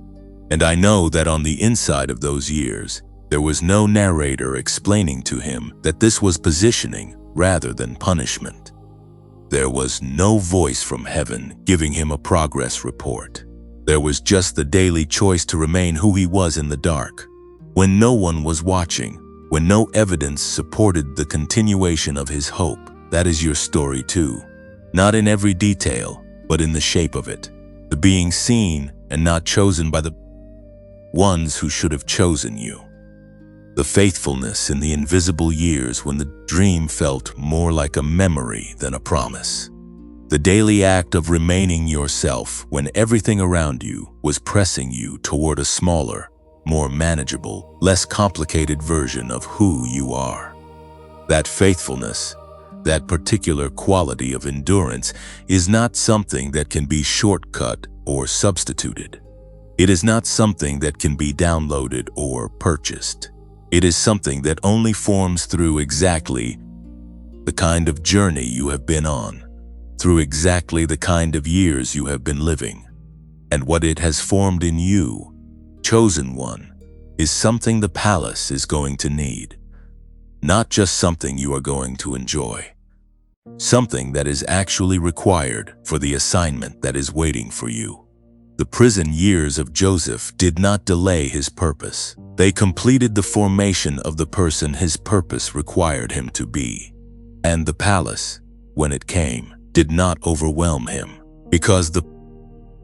And I know that on the inside of those years, there was no narrator explaining to him that this was positioning rather than punishment. There was no voice from heaven giving him a progress report. There was just the daily choice to remain who he was in the dark, when no one was watching, when no evidence supported the continuation of his hope. That is your story too. Not in every detail, but in the shape of it. The being seen and not chosen by the ones who should have chosen you. The faithfulness in the invisible years when the dream felt more like a memory than a promise. The daily act of remaining yourself when everything around you was pressing you toward a smaller, more manageable, less complicated version of who you are. That faithfulness, that particular quality of endurance, is not something that can be shortcut or substituted. It is not something that can be downloaded or purchased. It is something that only forms through exactly the kind of journey you have been on, through exactly the kind of years you have been living. And what it has formed in you, chosen one, is something the palace is going to need. Not just something you are going to enjoy. Something that is actually required for the assignment that is waiting for you. The prison years of Joseph did not delay his purpose. They completed the formation of the person his purpose required him to be. And the palace, when it came, did not overwhelm him, because the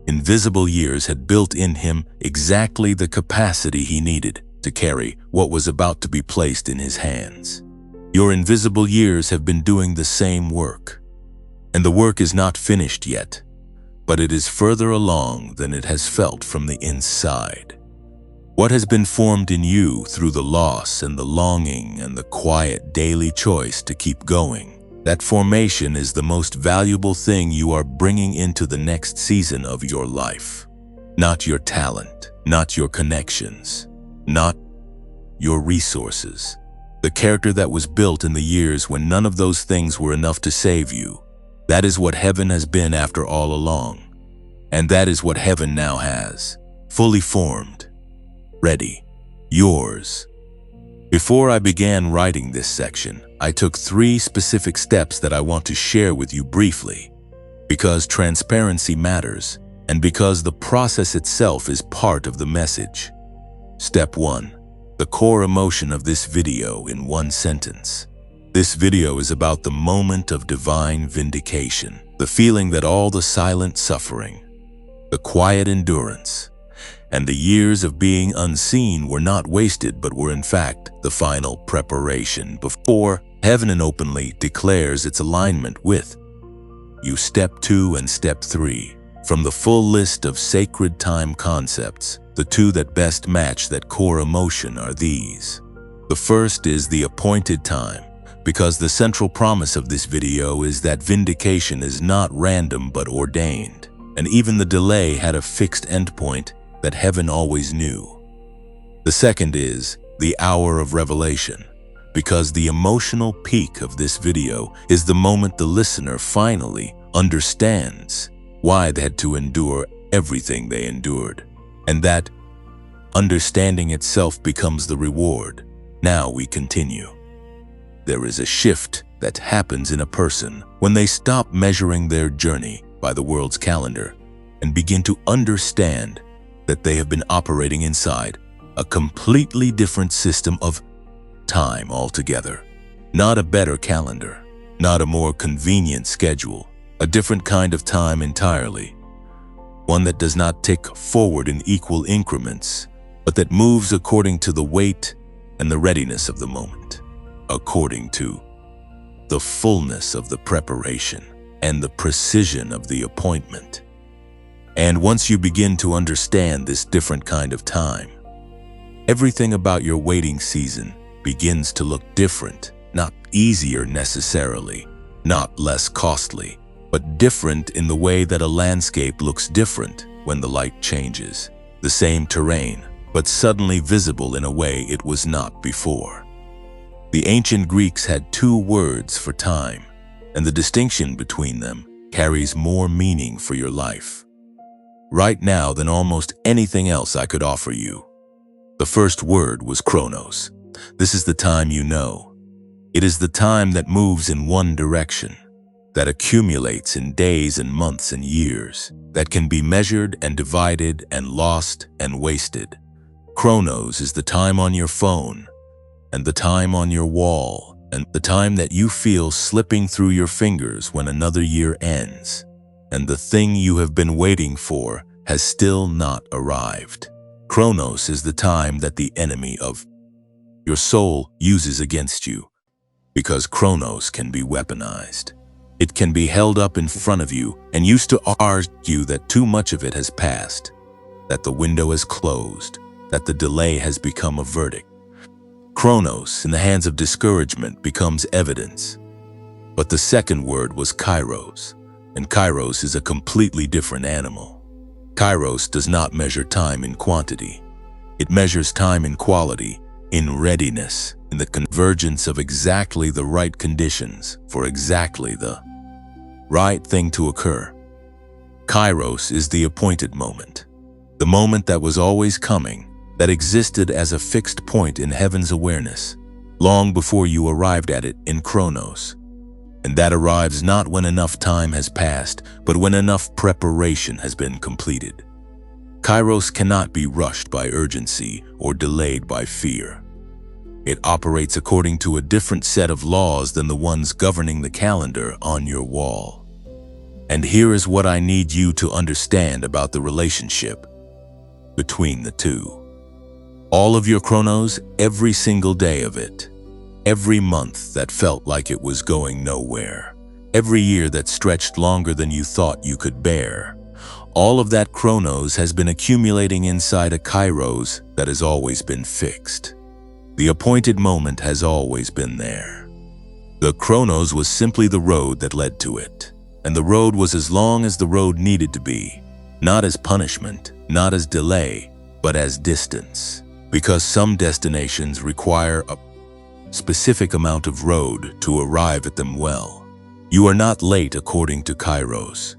invisible years had built in him exactly the capacity he needed to carry what was about to be placed in his hands. Your invisible years have been doing the same work, and the work is not finished yet, but it is further along than it has felt from the inside. What has been formed in you through the loss and the longing and the quiet daily choice to keep going, that formation is the most valuable thing you are bringing into the next season of your life. Not your talent, not your connections, not your resources, The character that was built in the years when none of those things were enough to save you. That is what heaven has been after all along. And that is what heaven now has. Fully formed. Ready. Yours. Before I began writing this section, I took 3 specific steps that I want to share with you briefly. Because transparency matters, and because the process itself is part of the message. Step 1. The core emotion of this video in 1 sentence. This video is about the moment of divine vindication, the feeling that all the silent suffering, the quiet endurance, and the years of being unseen were not wasted but were in fact the final preparation before heaven openly declares its alignment with you. Step 2 and Step 3. From the full list of sacred time concepts, the 2 that best match that core emotion are these. The first is the appointed time, because the central promise of this video is that vindication is not random but ordained, and even the delay had a fixed endpoint that heaven always knew. The second is the hour of revelation, because the emotional peak of this video is the moment the listener finally understands why they had to endure everything they endured, and that understanding itself becomes the reward. Now we continue. There is a shift that happens in a person when they stop measuring their journey by the world's calendar and begin to understand that they have been operating inside a completely different system of time altogether. Not a better calendar, not a more convenient schedule, a different kind of time entirely. One that does not tick forward in equal increments, but that moves according to the weight and the readiness of the moment, according to the fullness of the preparation and the precision of the appointment. And once you begin to understand this different kind of time, everything about your waiting season begins to look different, not easier necessarily, not less costly, but different in the way that a landscape looks different when the light changes. The same terrain, but suddenly visible in a way it was not before. The ancient Greeks had 2 words for time, and the distinction between them carries more meaning for your life right now than almost anything else I could offer you. The first word was chronos. This is the time you know. It is the time that moves in one direction, that accumulates in days and months and years, that can be measured and divided and lost and wasted. Chronos is the time on your phone, and the time on your wall, and the time that you feel slipping through your fingers when another year ends, and the thing you have been waiting for has still not arrived. Chronos is the time that the enemy of your soul uses against you, because chronos can be weaponized. It can be held up in front of you and used to argue that too much of it has passed, that the window has closed, that the delay has become a verdict. Chronos, in the hands of discouragement, becomes evidence. But the second word was kairos, and kairos is a completely different animal. Kairos does not measure time in quantity. It measures time in quality, in readiness, in the convergence of exactly the right conditions for exactly the right thing to occur. Kairos is the appointed moment, the moment that was always coming, that existed as a fixed point in heaven's awareness, long before you arrived at it in chronos. And that arrives not when enough time has passed, but when enough preparation has been completed. Kairos cannot be rushed by urgency or delayed by fear. It operates according to a different set of laws than the ones governing the calendar on your wall. And here is what I need you to understand about the relationship between the 2. All of your chronos, every single day of it, every month that felt like it was going nowhere, every year that stretched longer than you thought you could bear, all of that chronos has been accumulating inside a kairos that has always been fixed. The appointed moment has always been there. The chronos was simply the road that led to it, and the road was as long as the road needed to be, not as punishment, not as delay, but as distance, because some destinations require a specific amount of road to arrive at them well. You are not late according to Kairos.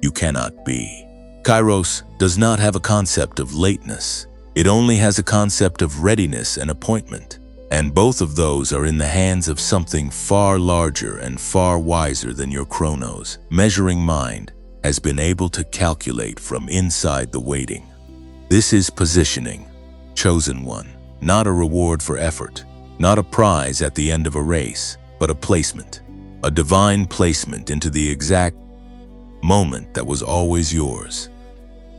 You cannot be. Kairos does not have a concept of lateness. It only has a concept of readiness and appointment. And both of those are in the hands of something far larger and far wiser than your chronos. Measuring mind has been able to calculate from inside the waiting. This is positioning, chosen one, not a reward for effort, not a prize at the end of a race, but a placement, a divine placement into the exact moment that was always yours.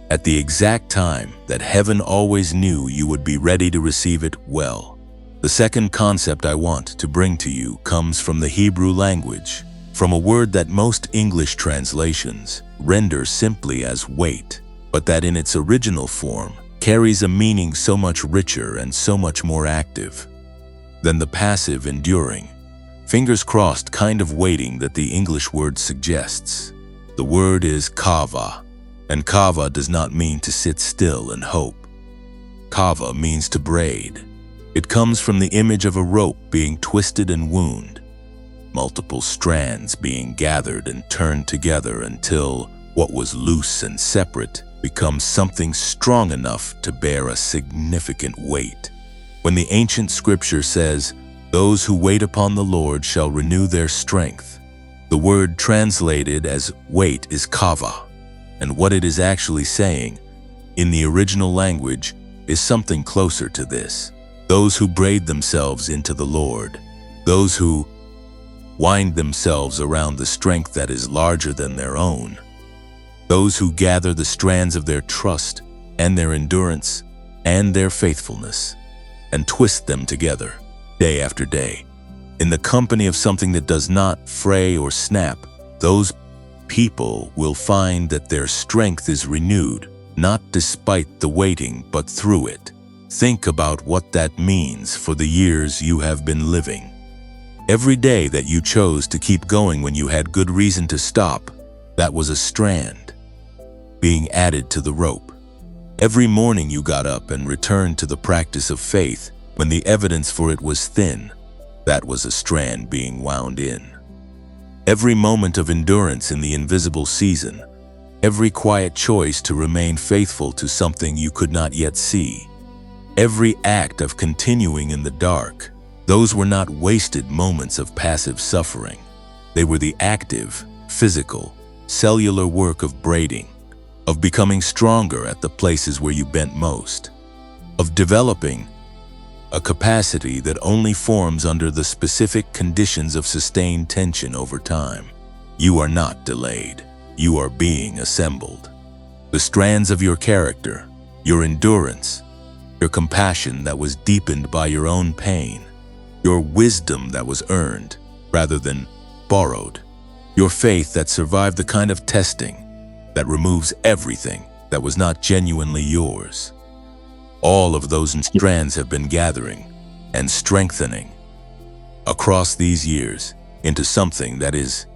At the exact time that heaven always knew you would be ready to receive it well. The second concept I want to bring to you comes from the Hebrew language, from a word that most English translations render simply as wait, but that in its original form carries a meaning so much richer and so much more active than the passive enduring, fingers crossed kind of waiting that the English word suggests. The word is kava, and kava does not mean to sit still and hope. Kava means to braid. It comes from the image of a rope being twisted and wound, multiple strands being gathered and turned together until what was loose and separate becomes something strong enough to bear a significant weight. When the ancient scripture says, "Those who wait upon the Lord shall renew their strength," the word translated as wait is kava, and what it is actually saying in the original language is something closer to this. Those who braid themselves into the Lord, those who wind themselves around the strength that is larger than their own, those who gather the strands of their trust and their endurance and their faithfulness and twist them together day after day. In the company of something that does not fray or snap, those people will find that their strength is renewed, not despite the waiting, but through it. Think about what that means for the years you have been living. Every day that you chose to keep going when you had good reason to stop, that was a strand being added to the rope. Every morning you got up and returned to the practice of faith when the evidence for it was thin, that was a strand being wound in. Every moment of endurance in the invisible season, every quiet choice to remain faithful to something you could not yet see, every act of continuing in the dark, those were not wasted moments of passive suffering. They were the active, physical, cellular work of braiding, of becoming stronger at the places where you bent most, of developing a capacity that only forms under the specific conditions of sustained tension over time. You are not delayed. You are being assembled. The strands of your character, your endurance, your compassion that was deepened by your own pain, your wisdom that was earned rather than borrowed, your faith that survived the kind of testing that removes everything that was not genuinely yours. All of those strands have been gathering and strengthening across these years into something that is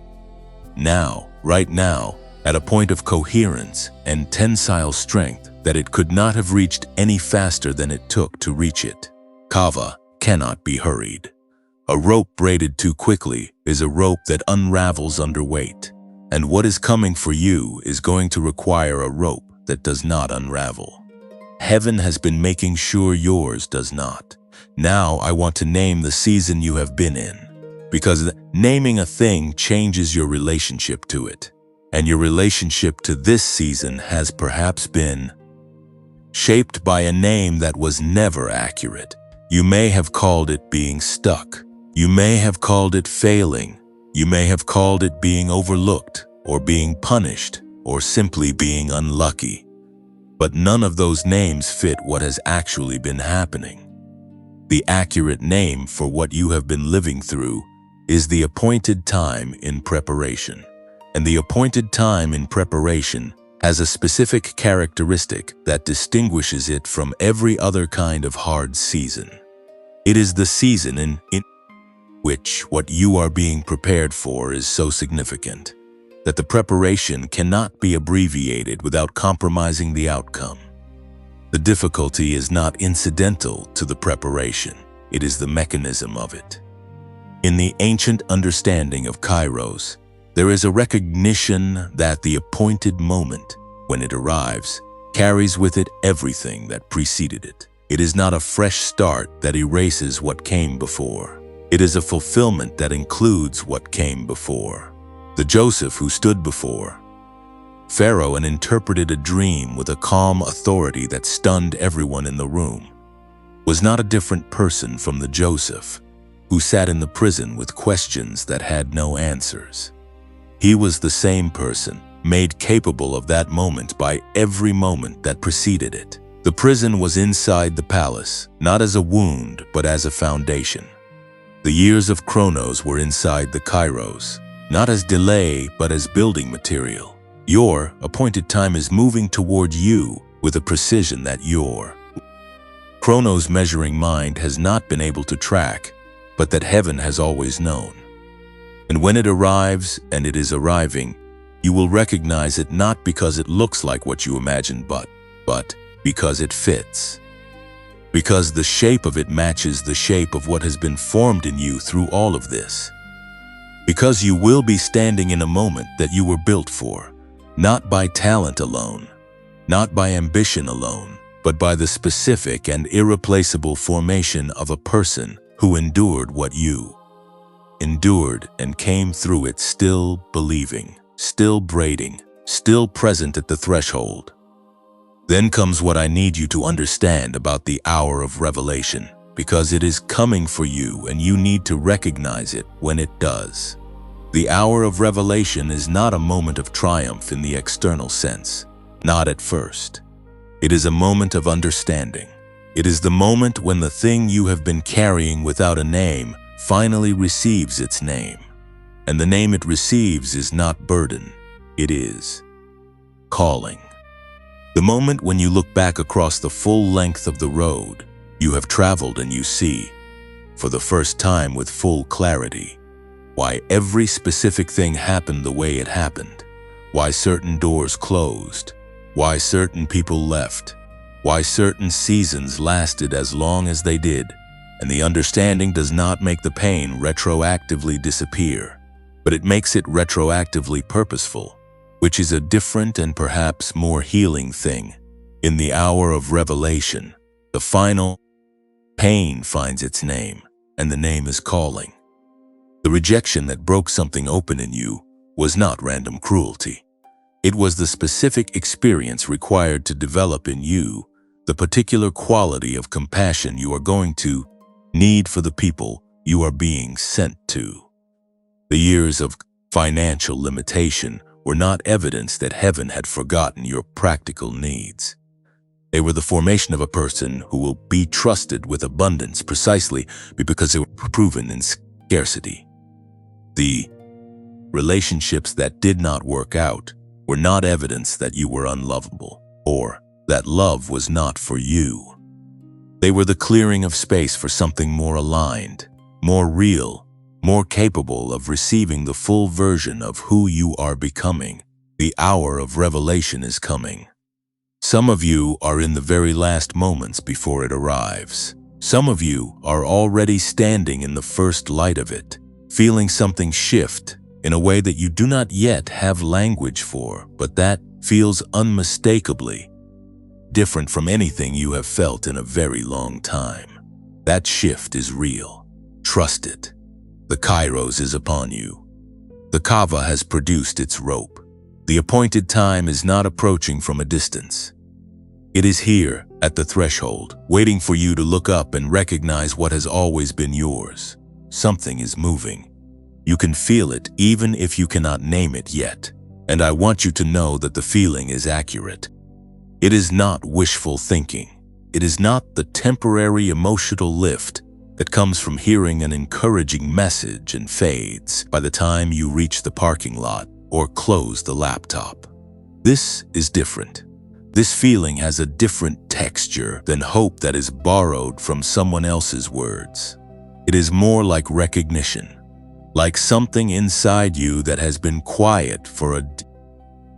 now, right now, at a point of coherence and tensile strength that it could not have reached any faster than it took to reach it. Kava cannot be hurried. A rope braided too quickly is a rope that unravels under weight, and what is coming for you is going to require a rope that does not unravel. Heaven has been making sure yours does not. Now I want to name the season you have been in, because naming a thing changes your relationship to it, and your relationship to this season has perhaps been shaped by a name that was never accurate. You may have called it being stuck. You may have called it failing. You may have called it being overlooked, or being punished, or simply being unlucky. But none of those names fit what has actually been happening. The accurate name for what you have been living through is the appointed time in preparation. And the appointed time in preparation has a specific characteristic that distinguishes it from every other kind of hard season. It is the season in which what you are being prepared for is so significant that the preparation cannot be abbreviated without compromising the outcome. The difficulty is not incidental to the preparation. it is the mechanism of it. In the ancient understanding of Kairos, there is a recognition that the appointed moment, when it arrives, carries with it everything that preceded it. It is not a fresh start that erases what came before. It is a fulfillment that includes what came before. The Joseph who stood before Pharaoh and interpreted a dream with a calm authority that stunned everyone in the room was not a different person from the Joseph who sat in the prison with questions that had no answers. He was the same person, made capable of that moment by every moment that preceded it. The prison was inside the palace, not as a wound, but as a foundation. The years of Chronos were inside the Kairos, not as delay, but as building material. Your appointed time is moving toward you with a precision that your Chronos measuring mind has not been able to track, but that heaven has always known. And when it arrives, and it is arriving, you will recognize it not because it looks like what you imagined, but because it fits. Because the shape of it matches the shape of what has been formed in you through all of this. Because you will be standing in a moment that you were built for, not by talent alone, not by ambition alone, but by the specific and irreplaceable formation of a person who endured what you endured and came through it still believing, still braiding, still present at the threshold. Then comes what I need you to understand about the hour of revelation, because it is coming for you and you need to recognize it when it does. The hour of revelation is not a moment of triumph in the external sense, not at first. It is a moment of understanding. It is the moment when the thing you have been carrying without a name finally receives its name. And the name it receives is not burden, it is calling. The moment when you look back across the full length of the road you have traveled and you see, for the first time with full clarity, why every specific thing happened the way it happened, why certain doors closed, why certain people left, why certain seasons lasted as long as they did, and the understanding does not make the pain retroactively disappear, but it makes it retroactively purposeful, which is a different and perhaps more healing thing. In the hour of revelation, the final pain finds its name, and the name is calling. The rejection that broke something open in you was not random cruelty. It was the specific experience required to develop in you the particular quality of compassion you are going to need for the people you are being sent to. The years of financial limitation were not evidence that heaven had forgotten your practical needs. They were the formation of a person who will be trusted with abundance precisely because they were proven in scarcity. The relationships that did not work out were not evidence that you were unlovable or that love was not for you. They were the clearing of space for something more aligned, more real, more capable of receiving the full version of who you are becoming. The hour of revelation is coming. Some of you are in the very last moments before it arrives. Some of you are already standing in the first light of it, feeling something shift in a way that you do not yet have language for, but that feels unmistakably different from anything you have felt in a very long time. That shift is real. Trust it. The Kairos is upon you. The Kava has produced its rope. The appointed time is not approaching from a distance. It is here, at the threshold, waiting for you to look up and recognize what has always been yours. Something is moving. You can feel it even if you cannot name it yet. And I want you to know that the feeling is accurate. It is not wishful thinking. It is not the temporary emotional lift that comes from hearing an encouraging message and fades by the time you reach the parking lot or close the laptop. This is different. This feeling has a different texture than hope that is borrowed from someone else's words. It is more like recognition, like something inside you that has been quiet for a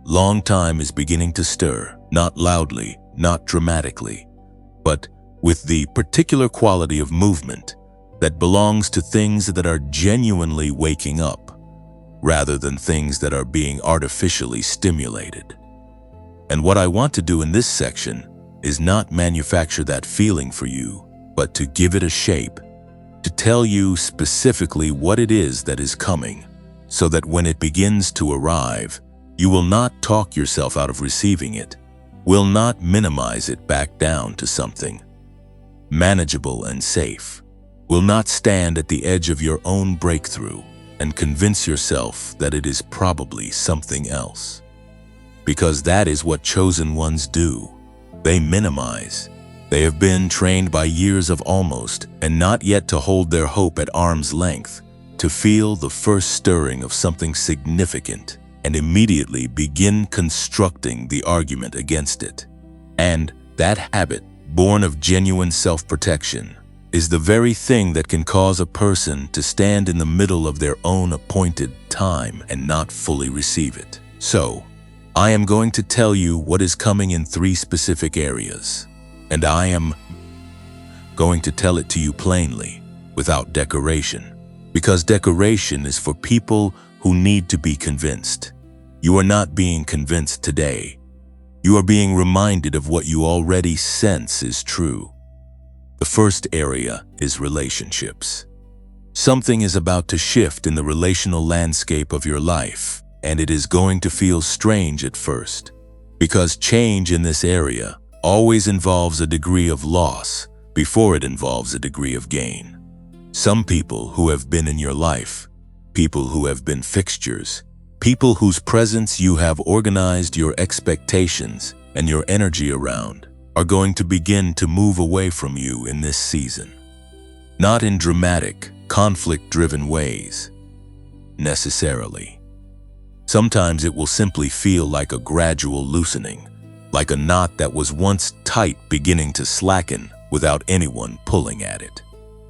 long time is beginning to stir, not loudly, not dramatically, but with the particular quality of movement that belongs to things that are genuinely waking up, rather than things that are being artificially stimulated. And what I want to do in this section is not manufacture that feeling for you, but to give it a shape, to tell you specifically what it is that is coming, so that when it begins to arrive, you will not talk yourself out of receiving it, will not minimize it back down to something manageable and safe, will not stand at the edge of your own breakthrough and convince yourself that it is probably something else. Because that is what chosen ones do. They minimize. They have been trained by years of almost and not yet to hold their hope at arm's length, to feel the first stirring of something significant and immediately begin constructing the argument against it. And that habit, born of genuine self-protection, is the very thing that can cause a person to stand in the middle of their own appointed time and not fully receive it. So, I am going to tell you what is coming in 3 specific areas, and I am going to tell it to you plainly, without decoration, because decoration is for people who need to be convinced. You are not being convinced today. You are being reminded of what you already sense is true. The first area is relationships. Something is about to shift in the relational landscape of your life, and it is going to feel strange at first, because change in this area always involves a degree of loss before it involves a degree of gain. Some people who have been in your life, people who have been fixtures, people whose presence you have organized your expectations and your energy around, are going to begin to move away from you in this season. Not in dramatic, conflict-driven ways, necessarily. Sometimes it will simply feel like a gradual loosening, like a knot that was once tight beginning to slacken without anyone pulling at it.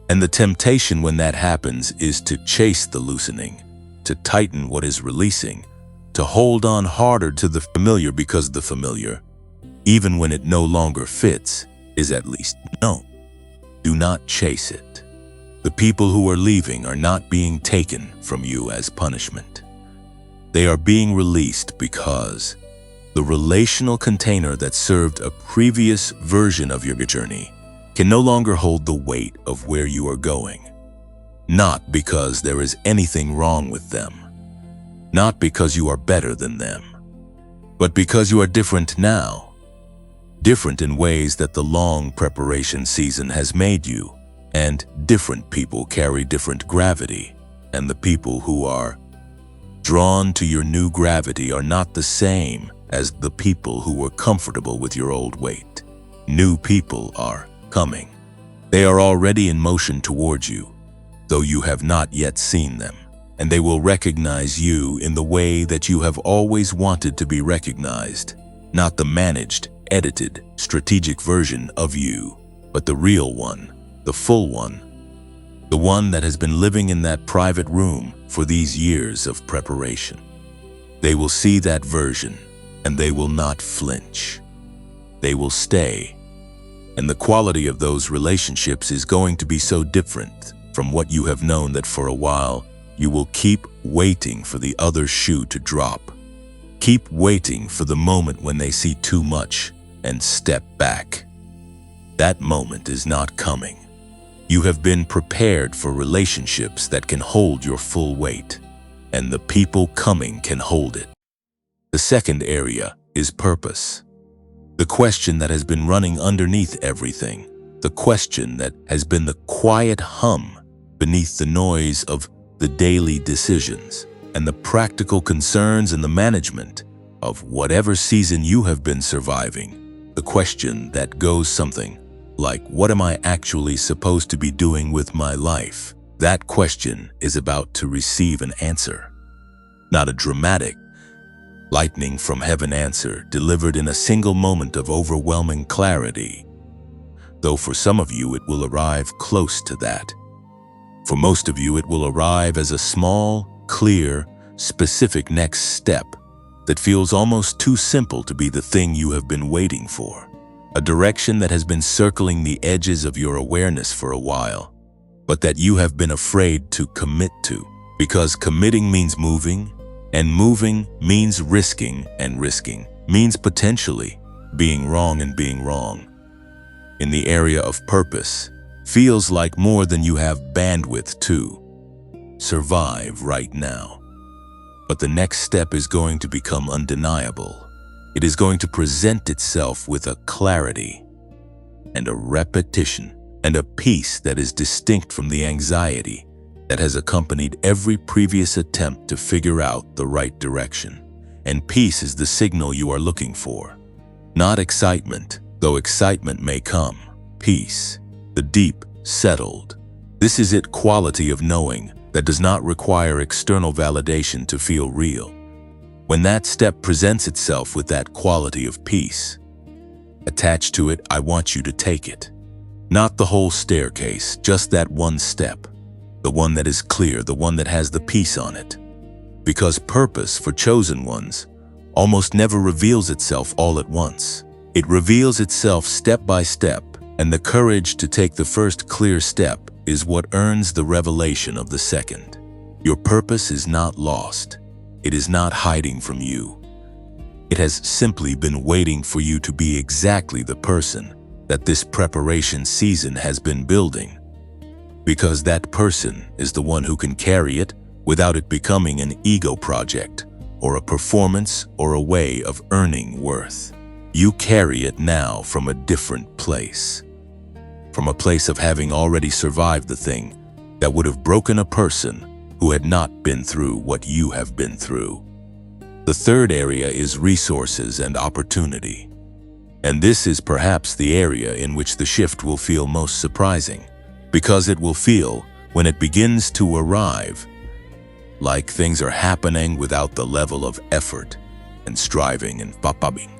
And the temptation when that happens is to chase the loosening, to tighten what is releasing, to hold on harder to the familiar because the familiar, even when it no longer fits, is at least known. Do not chase it. The people who are leaving are not being taken from you as punishment. They are being released because the relational container that served a previous version of your journey can no longer hold the weight of where you are going. Not because there is anything wrong with them, not because you are better than them, but because you are different now. Different in ways that the long preparation season has made you, and different people carry different gravity, and the people who are drawn to your new gravity are not the same as the people who were comfortable with your old weight. New people are coming. They are already in motion towards you, though you have not yet seen them, and they will recognize you in the way that you have always wanted to be recognized, not the managed, edited, strategic version of you, but the real one, the full one, the one that has been living in that private room for these years of preparation. They will see that version, and they will not flinch. They will stay. And the quality of those relationships is going to be so different from what you have known that for a while you will keep waiting for the other shoe to drop. Keep waiting for the moment when they see too much and step back. That moment is not coming. You have been prepared for relationships that can hold your full weight, and the people coming can hold it. The second area is purpose. The question that has been running underneath everything, the question that has been the quiet hum beneath the noise of the daily decisions and the practical concerns and the management of whatever season you have been surviving. The question that goes something like, what am I actually supposed to be doing with my life? That question is about to receive an answer. Not a dramatic, lightning from heaven answer delivered in a single moment of overwhelming clarity, though for some of you it will arrive close to that. For most of you it will arrive as a small, clear, specific next step that feels almost too simple to be the thing you have been waiting for. A direction that has been circling the edges of your awareness for a while. but that you have been afraid to commit to. Because committing means moving, and moving means risking, and risking means potentially being wrong, and being wrong in the area of purpose feels like more than you have bandwidth to survive right now. But the next step is going to become undeniable. It is going to present itself with a clarity and a repetition and a peace that is distinct from the anxiety that has accompanied every previous attempt to figure out the right direction. And peace is the signal you are looking for. Not excitement, though excitement may come. Peace, the deep, settled. This is it quality of knowing that does not require external validation to feel real. When that step presents itself with that quality of peace, attached to it, I want you to take it. Not the whole staircase, just that one step. The one that is clear, the one that has the peace on it. Because purpose for chosen ones almost never reveals itself all at once. It reveals itself step by step, and the courage to take the first clear step is what earns the revelation of the second. Your purpose is not lost. It is not hiding from you. It has simply been waiting for you to be exactly the person that this preparation season has been building. Because that person is the one who can carry it without it becoming an ego project or a performance or a way of earning worth. You carry it now from a different place. From a place of having already survived the thing that would have broken a person who had not been through what you have been through. The third area is resources and opportunity. And this is perhaps the area in which the shift will feel most surprising, because it will feel, when it begins to arrive, like things are happening without the level of effort and striving and papabing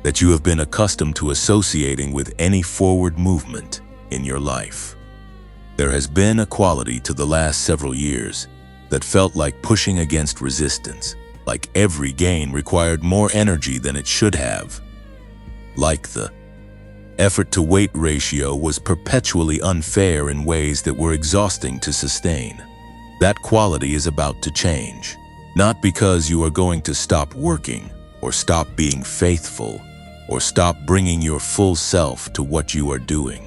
that you have been accustomed to associating with any forward movement in your life. There has been a quality to the last several years that felt like pushing against resistance, like every gain required more energy than it should have. Like the effort-to-weight ratio was perpetually unfair in ways that were exhausting to sustain. That quality is about to change, not because you are going to stop working or stop being faithful or stop bringing your full self to what you are doing,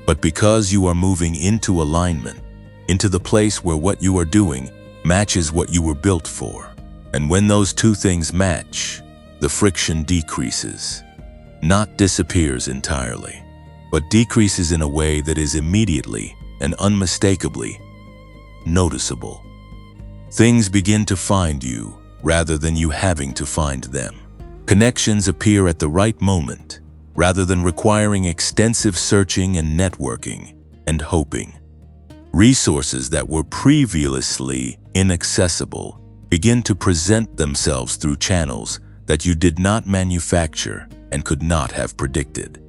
but because you are moving into alignment, into the place where what you are doing matches what you were built for. And when those two things match, the friction decreases. Not disappears entirely, but decreases in a way that is immediately and unmistakably noticeable. Things begin to find you rather than you having to find them. Connections appear at the right moment rather than requiring extensive searching and networking and hoping. Resources that were previously inaccessible begin to present themselves through channels that you did not manufacture and could not have predicted.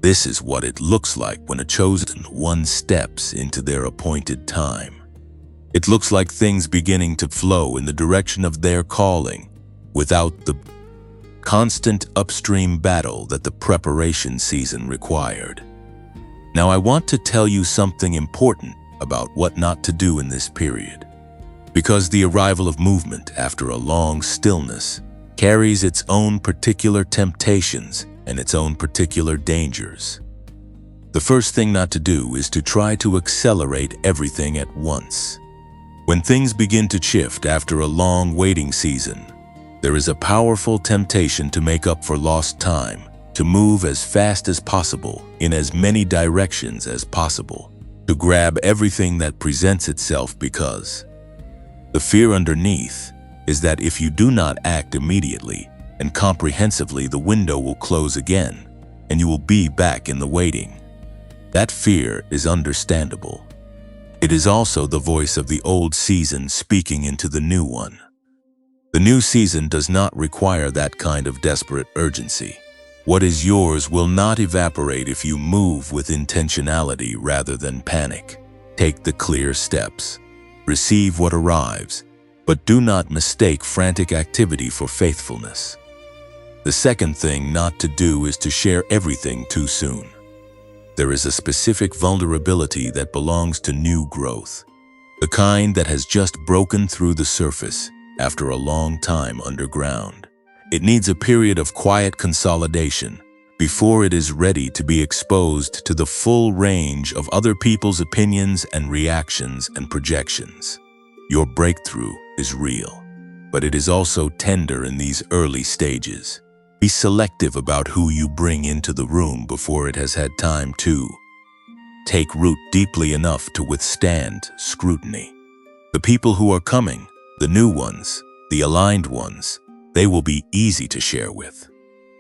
This is what it looks like when a chosen one steps into their appointed time. It looks like things beginning to flow in the direction of their calling without the constant upstream battle that the preparation season required. Now I want to tell you something important about what not to do in this period, because the arrival of movement after a long stillness carries its own particular temptations and its own particular dangers. The first thing not to do is to try to accelerate everything at once. When things begin to shift after a long waiting season, there is a powerful temptation to make up for lost time, to move as fast as possible in as many directions as possible, to grab everything that presents itself, because the fear underneath is that if you do not act immediately and comprehensively, the window will close again and you will be back in the waiting. That fear is understandable. It is also the voice of the old season speaking into the new one. The new season does not require that kind of desperate urgency. What is yours will not evaporate if you move with intentionality rather than panic. Take the clear steps. Receive what arrives, but do not mistake frantic activity for faithfulness. The second thing not to do is to share everything too soon. There is a specific vulnerability that belongs to new growth, the kind that has just broken through the surface after a long time underground. It needs a period of quiet consolidation before it is ready to be exposed to the full range of other people's opinions and reactions and projections. Your breakthrough is real, but it is also tender in these early stages. Be selective about who you bring into the room before it has had time to take root deeply enough to withstand scrutiny. The people who are coming, the new ones, the aligned ones, they will be easy to share with.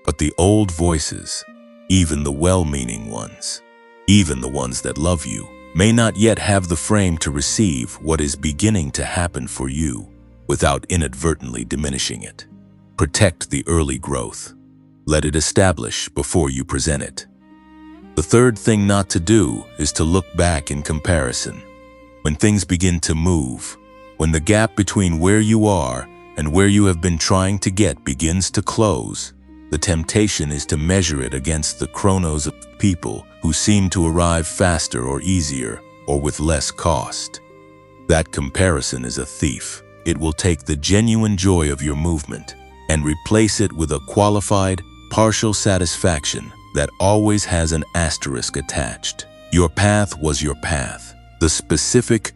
But the old voices, even the well-meaning ones, even the ones that love you, may not yet have the frame to receive what is beginning to happen for you without inadvertently diminishing it. Protect the early growth. Let it establish before you present it. The third thing not to do is to look back in comparison. When things begin to move, when the gap between where you are and where you have been trying to get begins to close, the temptation is to measure it against the chronos of people who seem to arrive faster or easier or with less cost. That comparison is a thief. It will take the genuine joy of your movement and replace it with a qualified, partial satisfaction that always has an asterisk attached. Your path was your path. The specific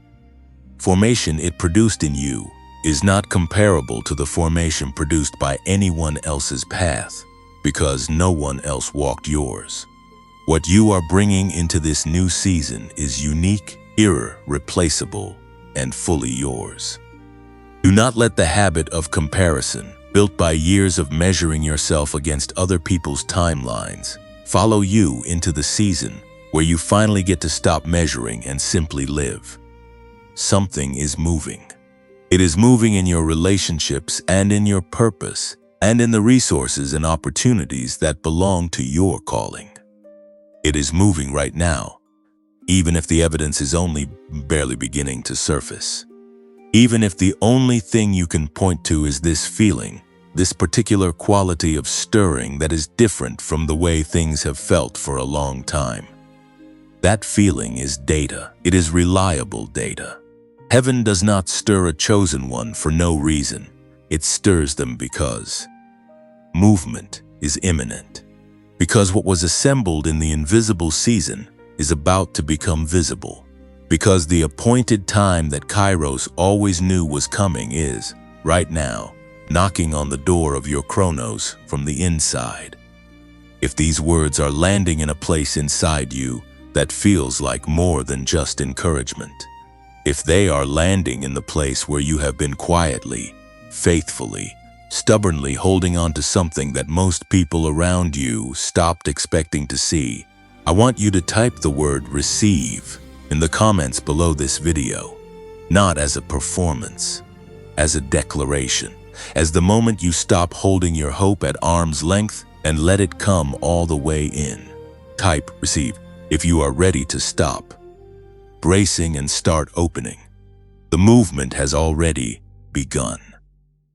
formation it produced in you is not comparable to the formation produced by anyone else's path, because no one else walked yours. What you are bringing into this new season is unique, irreplaceable, and fully yours. Do not let the habit of comparison, built by years of measuring yourself against other people's timelines, follow you into the season where you finally get to stop measuring and simply live. Something is moving. It is moving in your relationships and in your purpose and in the resources and opportunities that belong to your calling. It is moving right now, even if the evidence is only barely beginning to surface. Even if the only thing you can point to is this feeling, this particular quality of stirring that is different from the way things have felt for a long time. That feeling is data. It is reliable data. Heaven does not stir a chosen one for no reason. It stirs them because movement is imminent. Because what was assembled in the invisible season is about to become visible. Because the appointed time that Kairos always knew was coming is, right now, knocking on the door of your chronos from the inside. If these words are landing in a place inside you that feels like more than just encouragement, if they are landing in the place where you have been quietly, faithfully, stubbornly holding on to something that most people around you stopped expecting to see, I want you to type the word receive in the comments below this video, not as a performance, as a declaration, as the moment you stop holding your hope at arm's length and let it come all the way in. Type receive if you are ready to stop bracing and start opening. The movement has already begun.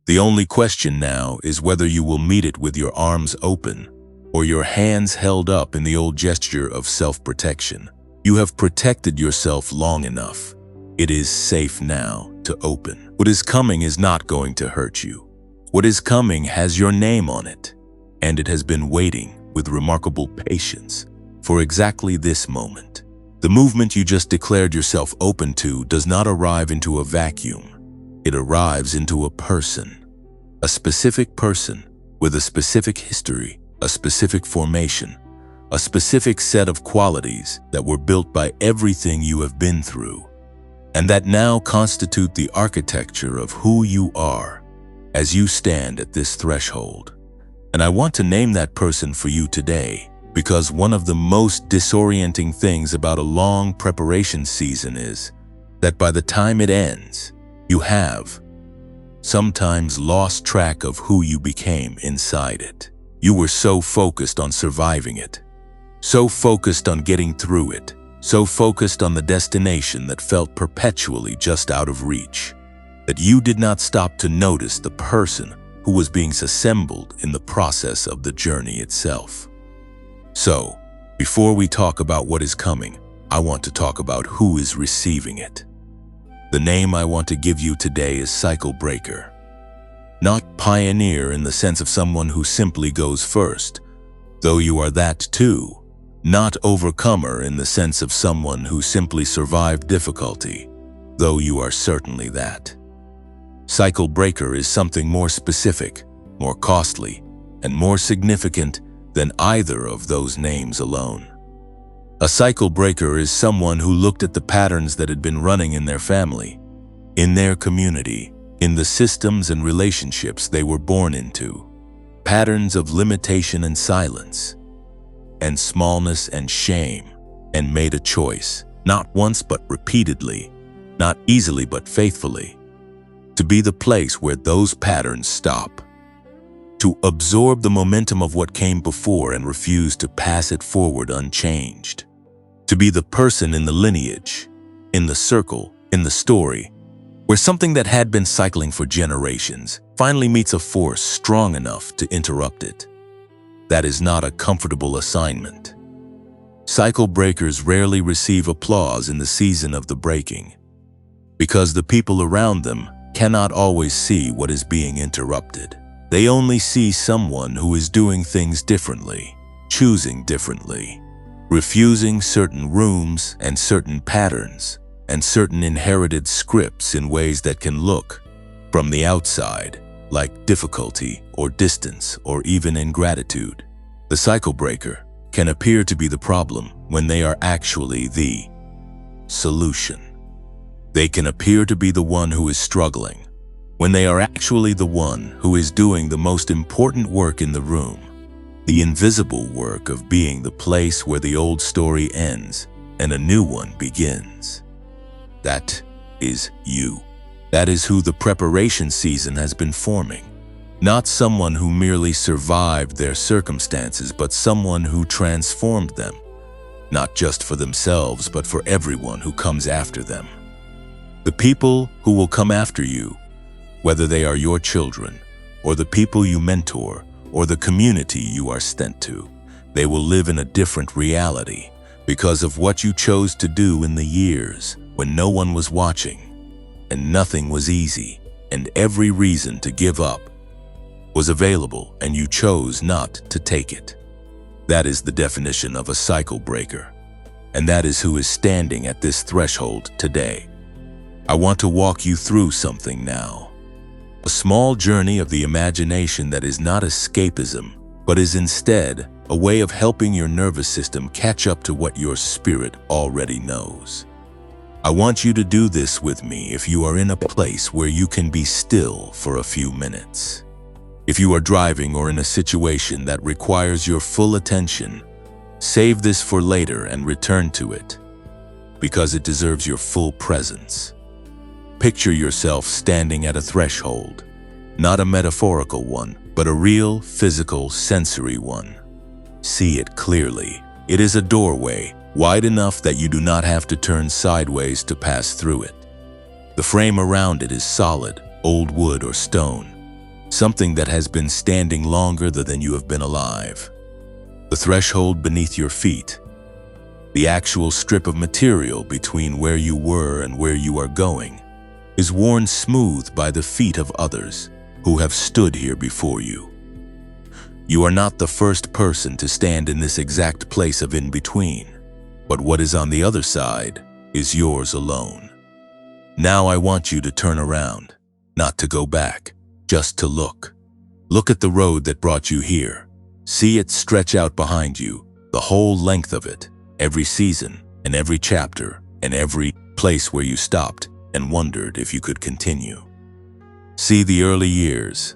The only question now is whether you will meet it with your arms open or your hands held up in the old gesture of self-protection. You have protected yourself long enough. It is safe now to open. What is coming is not going to hurt you. What is coming has your name on it, and it has been waiting with remarkable patience for exactly this moment. The movement you just declared yourself open to does not arrive into a vacuum. It arrives into a person, a specific person with a specific history, a specific formation, a specific set of qualities that were built by everything you have been through, and that now constitute the architecture of who you are as you stand at this threshold. And I want to name that person for you today, because one of the most disorienting things about a long preparation season is that by the time it ends, you have sometimes lost track of who you became inside it. You were so focused on surviving it, so focused on getting through it, so focused on the destination that felt perpetually just out of reach, that you did not stop to notice the person who was being assembled in the process of the journey itself. So, Before we talk about what is coming, I want to talk about who is receiving it. The name I want to give you today is cycle breaker. Not pioneer in the sense of someone who simply goes first, though you are that too. Not overcomer in the sense of someone who simply survived difficulty, though you are certainly that. Cycle breaker is something more specific, more costly, and more significant than either of those names alone. A cycle breaker is someone who looked at the patterns that had been running in their family, in their community, in the systems and relationships they were born into. Patterns of limitation and silence, and smallness and shame, and made a choice, not once but repeatedly, not easily but faithfully, to be the place where those patterns stop, to absorb the momentum of what came before and refuse to pass it forward unchanged, to be the person in the lineage, in the circle, in the story, where something that had been cycling for generations finally meets a force strong enough to interrupt it. That is not a comfortable assignment. Cycle breakers rarely receive applause in the season of the breaking, because the people around them cannot always see what is being interrupted. They only see someone who is doing things differently, choosing differently, refusing certain rooms and certain patterns and certain inherited scripts in ways that can look, from the outside, like difficulty or distance or even ingratitude. The cycle breaker can appear to be the problem when they are actually the solution. They can appear to be the one who is struggling when they are actually the one who is doing the most important work in the room, the invisible work of being the place where the old story ends and a new one begins. That is you. That is who the preparation season has been forming. Not someone who merely survived their circumstances, but someone who transformed them, not just for themselves, but for everyone who comes after them. The people who will come after you, whether they are your children, or the people you mentor, or the community you are sent to, they will live in a different reality because of what you chose to do in the years when no one was watching, and nothing was easy, and every reason to give up was available, and you chose not to take it. That is the definition of a cycle breaker, and that is who is standing at this threshold today. I want to walk you through something now. A small journey of the imagination that is not escapism, but is instead a way of helping your nervous system catch up to what your spirit already knows. I want you to do this with me if you are in a place where you can be still for a few minutes. If you are driving or in a situation that requires your full attention, save this for later and return to it, because it deserves your full presence. Picture yourself standing at a threshold, not a metaphorical one, but a real, physical, sensory one. See it clearly. It is a doorway, wide enough that you do not have to turn sideways to pass through it. The frame around it is solid, old wood or stone, something that has been standing longer than you have been alive. The threshold beneath your feet, the actual strip of material between where you were and where you are going, is worn smooth by the feet of others who have stood here before you. You are not the first person to stand in this exact place of in-between, but what is on the other side is yours alone. Now I want you to turn around, not to go back, just to look. Look at the road that brought you here. See it stretch out behind you, the whole length of it, every season and every chapter and every place where you stopped and wondered if you could continue. See the early years,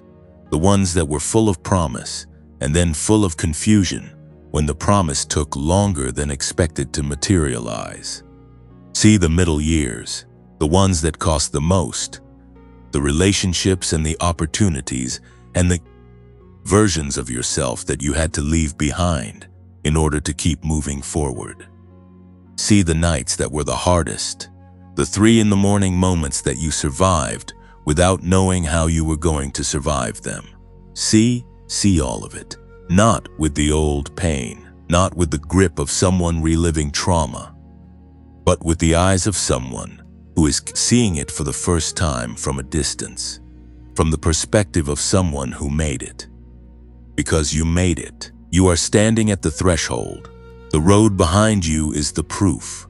the ones that were full of promise and then full of confusion when the promise took longer than expected to materialize. See the middle years, the ones that cost the most, the relationships and the opportunities and the versions of yourself that you had to leave behind in order to keep moving forward. See the nights that were the hardest, the 3 a.m. moments that you survived without knowing how you were going to survive them. See all of it, not with the old pain, not with the grip of someone reliving trauma, but with the eyes of someone who is seeing it for the first time from a distance, from the perspective of someone who made it. Because you made it, you are standing at the threshold. The road behind you is the proof.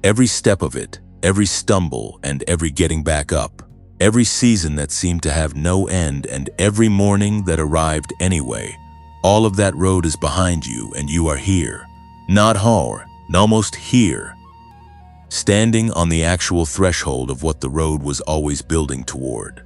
Every step of it, every stumble and every getting back up, every season that seemed to have no end and every morning that arrived anyway, all of that road is behind you and you are here. Not here, almost here. Standing on the actual threshold of what the road was always building toward.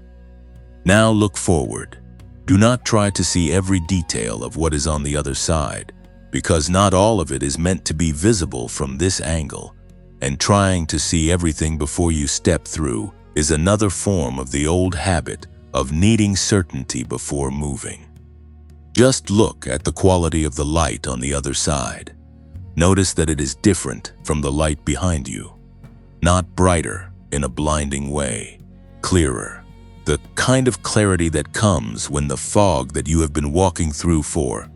Now look forward. Do not try to see every detail of what is on the other side, because not all of it is meant to be visible from this angle, and trying to see everything before you step through is another form of the old habit of needing certainty before moving. Just look at the quality of the light on the other side. Notice that it is different from the light behind you. Not brighter in a blinding way, clearer. The kind of clarity that comes when the fog that you have been walking through for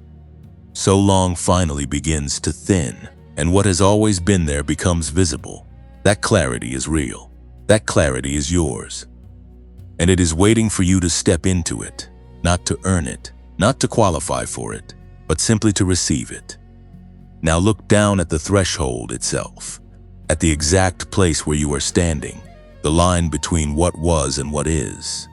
so long finally begins to thin, and what has always been there becomes visible. That clarity is real. That clarity is yours. And it is waiting for you to step into it, not to earn it, not to qualify for it, but simply to receive it. Now look down at the threshold itself, at the exact place where you are standing, the line between what was and what is.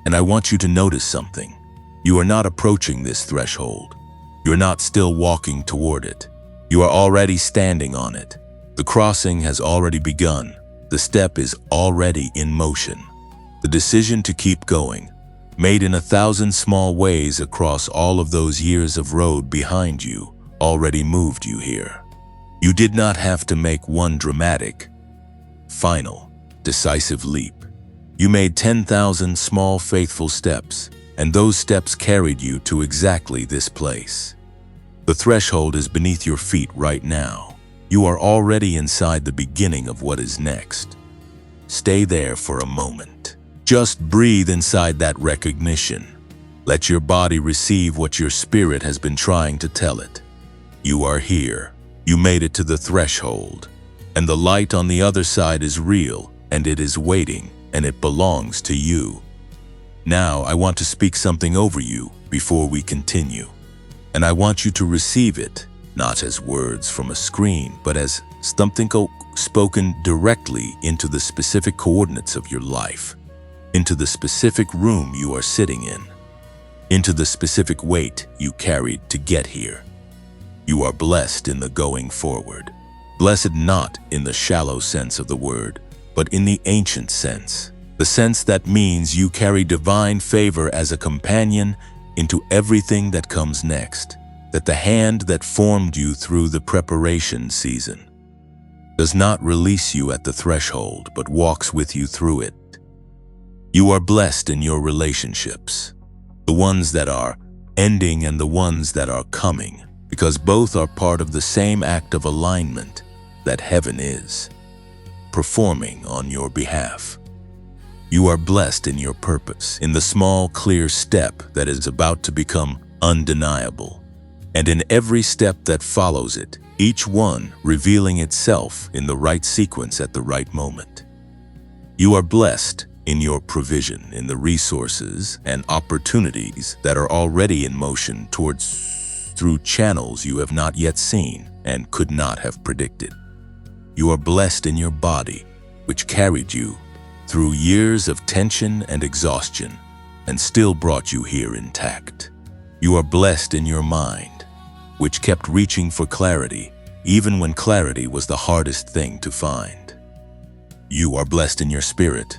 And I want you to notice something. You are not approaching this threshold. You are not still walking toward it. You are already standing on it. The crossing has already begun. The step is already in motion. The decision to keep going, made in 1,000 small ways across all of those years of road behind you, already moved you here. You did not have to make one dramatic, final, decisive leap. You made 10,000 small, faithful steps, and those steps carried you to exactly this place. The threshold is beneath your feet right now. You are already inside the beginning of what is next. Stay there for a moment. Just breathe inside that recognition. Let your body receive what your spirit has been trying to tell it. You are here. You made it to the threshold. And the light on the other side is real, and it is waiting, and it belongs to you. Now I want to speak something over you before we continue. And I want you to receive it, not as words from a screen, but as something spoken directly into the specific coordinates of your life, into the specific room you are sitting in, into the specific weight you carried to get here. You are blessed in the going forward. Blessed not in the shallow sense of the word, but in the ancient sense, the sense that means you carry divine favor as a companion into everything that comes next, that the hand that formed you through the preparation season does not release you at the threshold, but walks with you through it. You are blessed in your relationships, the ones that are ending and the ones that are coming, because both are part of the same act of alignment that heaven is performing on your behalf. You are blessed in your purpose, in the small, clear step that is about to become undeniable, and in every step that follows it, each one revealing itself in the right sequence at the right moment. You are blessed in your provision, in the resources and opportunities that are already in motion through channels you have not yet seen and could not have predicted. You are blessed in your body, which carried you through years of tension and exhaustion and still brought you here intact. You are blessed in your mind, which kept reaching for clarity, even when clarity was the hardest thing to find. You are blessed in your spirit,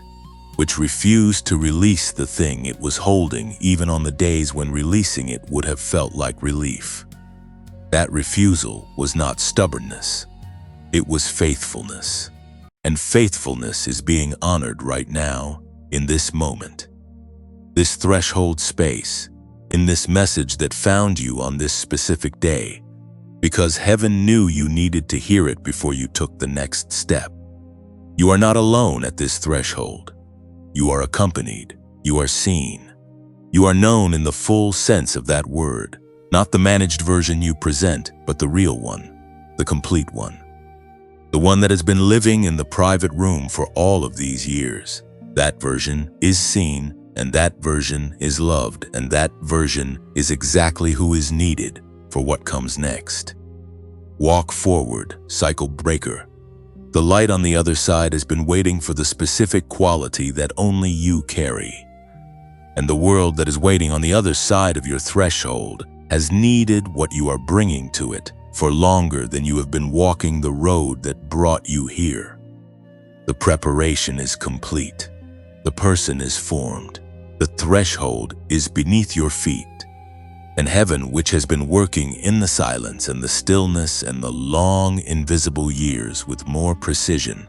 which refused to release the thing it was holding even on the days when releasing it would have felt like relief. That refusal was not stubbornness, it was faithfulness. And faithfulness is being honored right now, in this moment. This threshold space, in this message that found you on this specific day, because heaven knew you needed to hear it before you took the next step. You are not alone at this threshold. You are accompanied. You are seen. You are known in the full sense of that word, Not the managed version you present, but the real one, the complete one. The one that has been living in the private room for all of these years. That version is seen, and that version is loved, and that version is exactly who is needed for what comes next. Walk forward, cycle breaker. The light on the other side has been waiting for the specific quality that only you carry. And the world that is waiting on the other side of your threshold has needed what you are bringing to it for longer than you have been walking the road that brought you here. The preparation is complete. The person is formed. The threshold is beneath your feet. And heaven, which has been working in the silence and the stillness and the long invisible years with more precision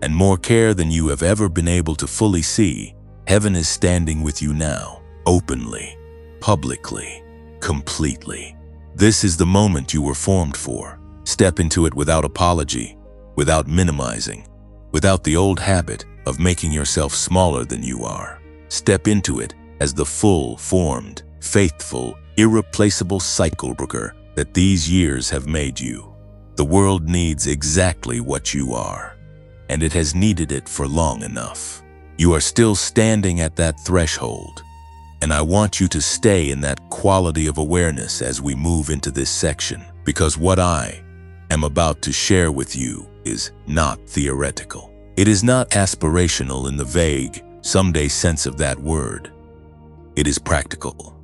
and more care than you have ever been able to fully see, heaven is standing with you now, openly, publicly, completely. This is the moment you were formed for. Step into it without apology, without minimizing, without the old habit of making yourself smaller than you are. Step into it as the full-formed, faithful, irreplaceable cycle breaker that these years have made you. The world needs exactly what you are, and it has needed it for long enough. You are still standing at that threshold, and I want you to stay in that quality of awareness as we move into this section, because what I am about to share with you is not theoretical. It is not aspirational in the vague, someday sense of that word. It is practical.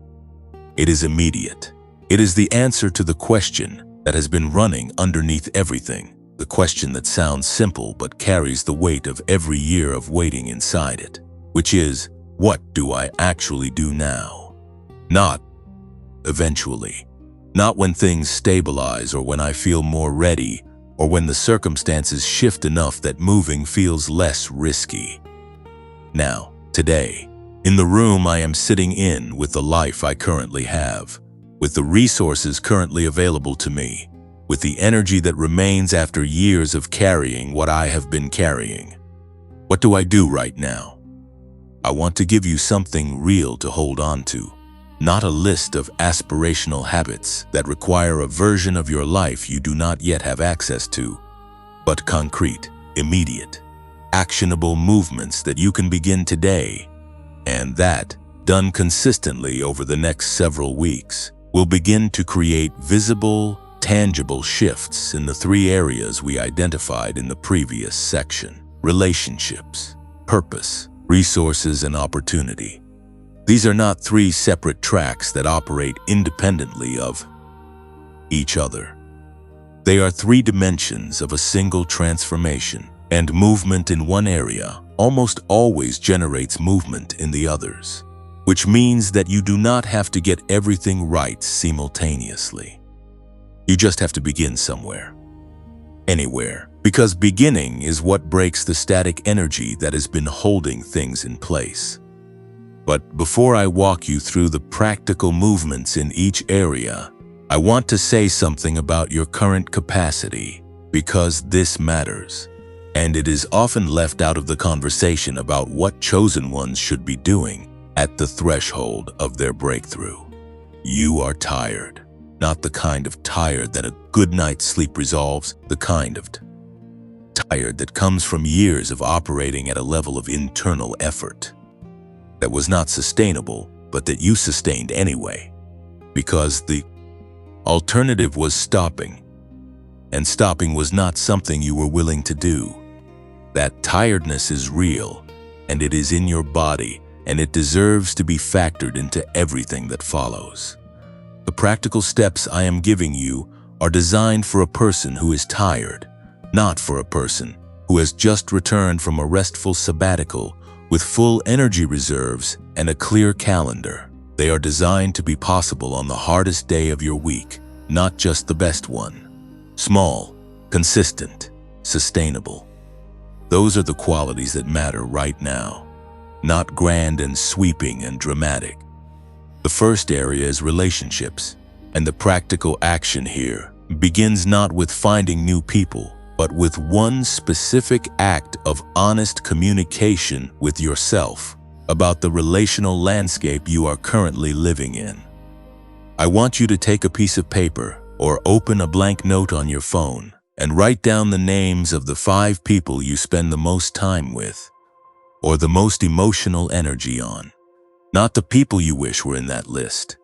It is immediate. It is the answer to the question that has been running underneath everything, the question that sounds simple but carries the weight of every year of waiting inside it, which is, what do I actually do now? Not eventually. Not when things stabilize or when I feel more ready or when the circumstances shift enough that moving feels less risky. Now, today, in the room I am sitting in with the life I currently have, with the resources currently available to me, with the energy that remains after years of carrying what I have been carrying. What do I do right now? I want to give you something real to hold on to, not a list of aspirational habits that require a version of your life you do not yet have access to, but concrete, immediate, actionable movements that you can begin today, and that, done consistently over the next several weeks, will begin to create visible, tangible shifts in the three areas we identified in the previous section: relationships, purpose, resources, and opportunity. These are not three separate tracks that operate independently of each other. They are three dimensions of a single transformation, and movement in one area almost always generates movement in the others, which means that you do not have to get everything right simultaneously. You just have to begin somewhere, anywhere, because beginning is what breaks the static energy that has been holding things in place. But before I walk you through the practical movements in each area, I want to say something about your current capacity, because this matters, and it is often left out of the conversation about what chosen ones should be doing at the threshold of their breakthrough. You are tired, not the kind of tired that a good night's sleep resolves, the kind of tired that comes from years of operating at a level of internal effort that was not sustainable, but that you sustained anyway, because the alternative was stopping, and stopping was not something you were willing to do. That tiredness is real, and it is in your body, and it deserves to be factored into everything that follows. The practical steps I am giving you are designed for a person who is tired, not for a person who has just returned from a restful sabbatical with full energy reserves and a clear calendar. They are designed to be possible on the hardest day of your week, not just the best one. Small, consistent, sustainable. Those are the qualities that matter right now, not grand and sweeping and dramatic. The first area is relationships, and the practical action here begins not with finding new people, but with one specific act of honest communication with yourself about the relational landscape you are currently living in. I want you to take a piece of paper or open a blank note on your phone and write down the names of the 5 people you spend the most time with or the most emotional energy on. Not the people you wish were in that list,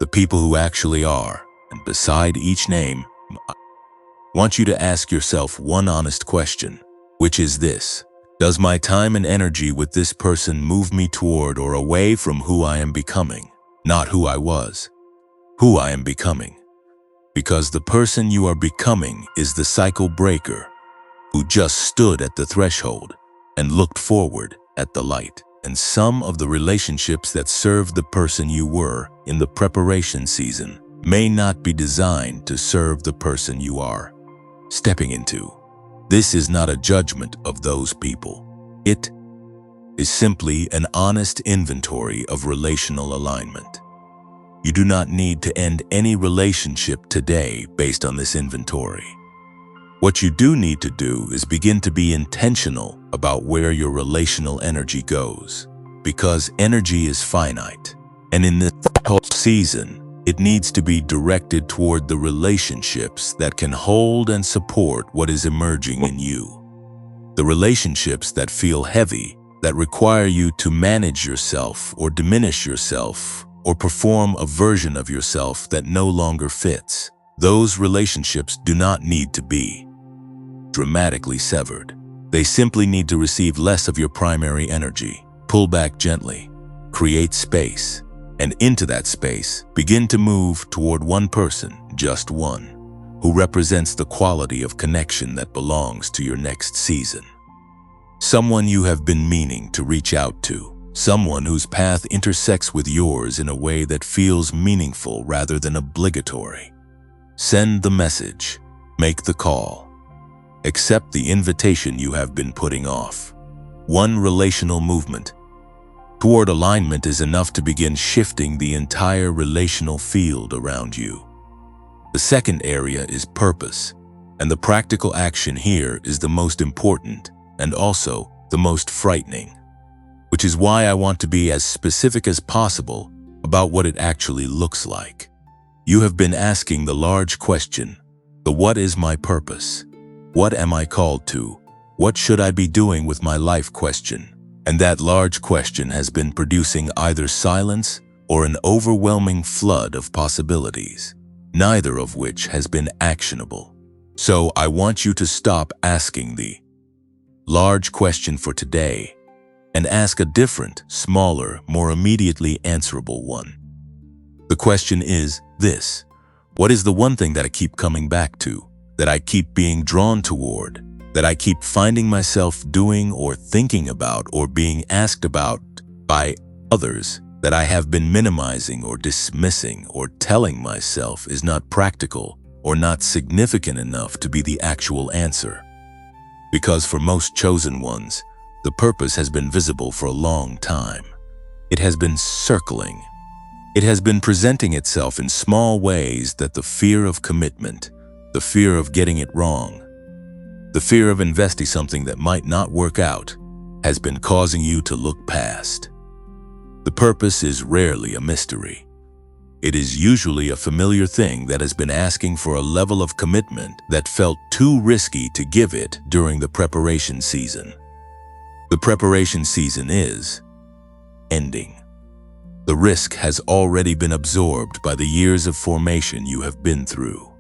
the people who actually are. And beside each name, I want you to ask yourself one honest question, which is this: does my time and energy with this person move me toward or away from who I am becoming? Not who I was, who I am becoming. Because the person you are becoming is the cycle breaker who just stood at the threshold and looked forward at the light. And some of the relationships that serve the person you were in the preparation season may not be designed to serve the person you are stepping into. This is not a judgment of those people. It is simply an honest inventory of relational alignment. You do not need to end any relationship today based on this inventory. What you do need to do is begin to be intentional about where your relational energy goes, because energy is finite, and in this whole season, it needs to be directed toward the relationships that can hold and support what is emerging in you. The relationships that feel heavy, that require you to manage yourself or diminish yourself, or perform a version of yourself that no longer fits. Those relationships do not need to be dramatically severed. They simply need to receive less of your primary energy. Pull back gently, create space, and into that space, begin to move toward one person, just one, who represents the quality of connection that belongs to your next season. Someone you have been meaning to reach out to. Someone whose path intersects with yours in a way that feels meaningful rather than obligatory. Send the message, make the call, accept the invitation you have been putting off. One relational movement toward alignment is enough to begin shifting the entire relational field around you. The second area is purpose, and the practical action here is the most important and also the most frightening. Which is why I want to be as specific as possible about what it actually looks like. You have been asking the large question, the what is my purpose? What am I called to? What should I be doing with my life question? And that large question has been producing either silence or an overwhelming flood of possibilities, neither of which has been actionable. So I want you to stop asking the large question for today and ask a different, smaller, more immediately answerable one. The question is this: what is the one thing that I keep coming back to, that I keep being drawn toward, that I keep finding myself doing or thinking about or being asked about by others, that I have been minimizing or dismissing or telling myself is not practical or not significant enough to be the actual answer? Because for most chosen ones, the purpose has been visible for a long time. It has been circling. It has been presenting itself in small ways that the fear of commitment, the fear of getting it wrong, the fear of investing something that might not work out has been causing you to look past. The purpose is rarely a mystery. It is usually a familiar thing that has been asking for a level of commitment that felt too risky to give it during the preparation season. The preparation season is ending. The risk has already been absorbed by the years of formation you have been through.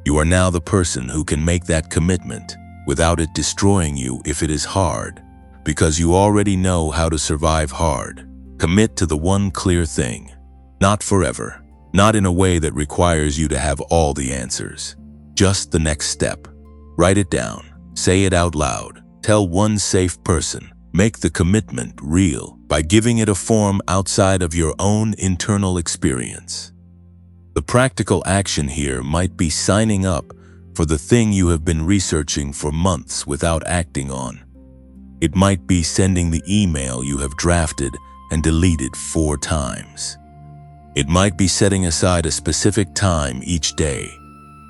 You are now the person who can make that commitment without it destroying you if it is hard, because you already know how to survive hard. Commit to the one clear thing. Not forever, not in a way that requires you to have all the answers. Just the next step. Write it down, say it out loud, tell one safe person, make the commitment real by giving it a form outside of your own internal experience. The practical action here might be signing up for the thing you have been researching for months without acting on. It might be sending the email you have drafted and deleted 4 times. It might be setting aside a specific time each day,